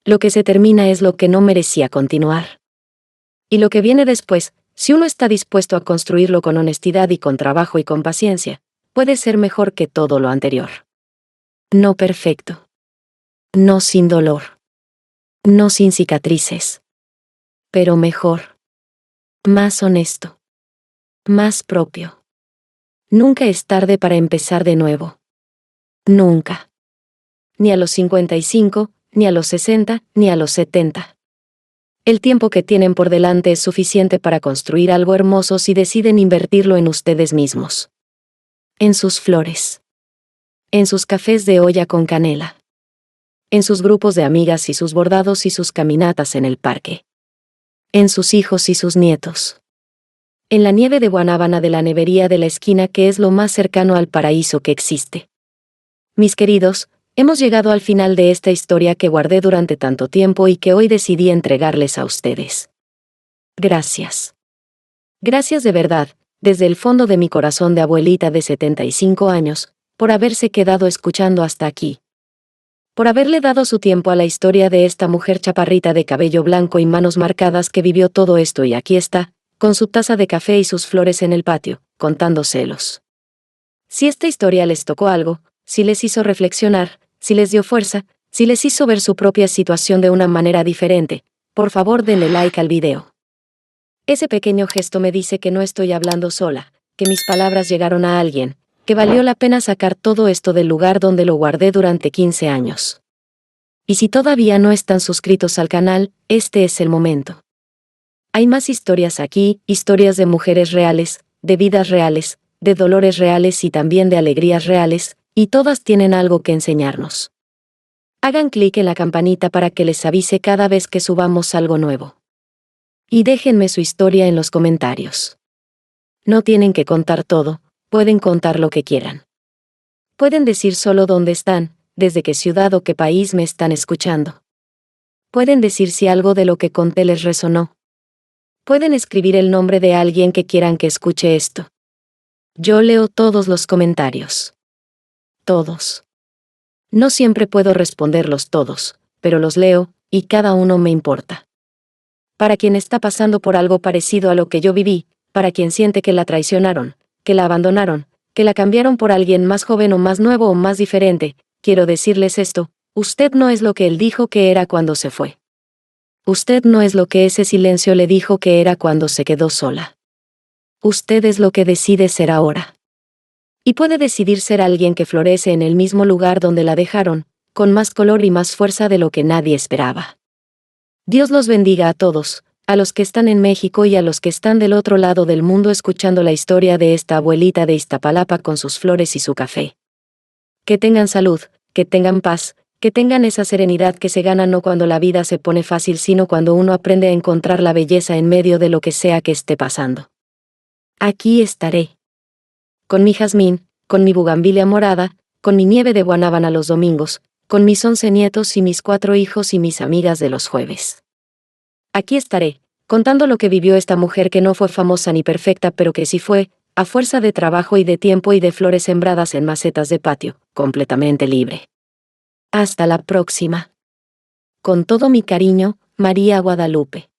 Lo que se termina es lo que no merecía continuar. Y lo que viene después, si uno está dispuesto a construirlo con honestidad y con trabajo y con paciencia, puede ser mejor que todo lo anterior. No perfecto. No sin dolor. No sin cicatrices. Pero mejor. Más honesto. Más propio. Nunca es tarde para empezar de nuevo. Nunca. Ni a los 55, ni a los 60, ni a los 70. El tiempo que tienen por delante es suficiente para construir algo hermoso si deciden invertirlo en ustedes mismos. En sus flores. En sus cafés de olla con canela. En sus grupos de amigas y sus bordados y sus caminatas en el parque. En sus hijos y sus nietos. En la nieve de guanábana de la nevería de la esquina que es lo más cercano al paraíso que existe. Mis queridos, hemos llegado al final de esta historia que guardé durante tanto tiempo y que hoy decidí entregarles a ustedes. Gracias. Gracias de verdad, desde el fondo de mi corazón de abuelita de 75 años, por haberse quedado escuchando hasta aquí. Por haberle dado su tiempo a la historia de esta mujer chaparrita de cabello blanco y manos marcadas que vivió todo esto y aquí está, con su taza de café y sus flores en el patio, contando celos. Si esta historia les tocó algo, si les hizo reflexionar, si les dio fuerza, si les hizo ver su propia situación de una manera diferente, por favor denle like al video. Ese pequeño gesto me dice que no estoy hablando sola, que mis palabras llegaron a alguien, que valió la pena sacar todo esto del lugar donde lo guardé durante 15 años. Y si todavía no están suscritos al canal, este es el momento. Hay más historias aquí, historias de mujeres reales, de vidas reales, de dolores reales y también de alegrías reales, y todas tienen algo que enseñarnos. Hagan clic en la campanita para que les avise cada vez que subamos algo nuevo. Y déjenme su historia en los comentarios. No tienen que contar todo, pueden contar lo que quieran. Pueden decir solo dónde están, desde qué ciudad o qué país me están escuchando. Pueden decir si algo de lo que conté les resonó. Pueden escribir el nombre de alguien que quieran que escuche esto. Yo leo todos los comentarios. Todos. No siempre puedo responderlos todos, pero los leo, y cada uno me importa. para quien está pasando por algo parecido a lo que yo viví, para quien siente que la traicionaron, que la abandonaron, que la cambiaron por alguien más joven o más nuevo o más diferente, quiero decirles esto: usted no es lo que él dijo que era cuando se fue. Usted no es lo que ese silencio le dijo que era cuando se quedó sola. Usted es lo que decide ser ahora. Y puede decidir ser alguien que florece en el mismo lugar donde la dejaron, con más color y más fuerza de lo que nadie esperaba. Dios los bendiga a todos, a los que están en México y a los que están del otro lado del mundo escuchando la historia de esta abuelita de Iztapalapa con sus flores y su café. Que tengan salud, que tengan paz, que tengan esa serenidad que se gana no cuando la vida se pone fácil, sino cuando uno aprende a encontrar la belleza en medio de lo que sea que esté pasando. Aquí estaré. Con mi jazmín, con mi bugambilia morada, con mi nieve de guanábana los domingos, con mis 11 nietos y mis 4 hijos y mis amigas de los jueves. Aquí estaré, contando lo que vivió esta mujer que no fue famosa ni perfecta, pero que sí fue, a fuerza de trabajo y de tiempo y de flores sembradas en macetas de patio, completamente libre. Hasta la próxima. Con todo mi cariño, María Guadalupe.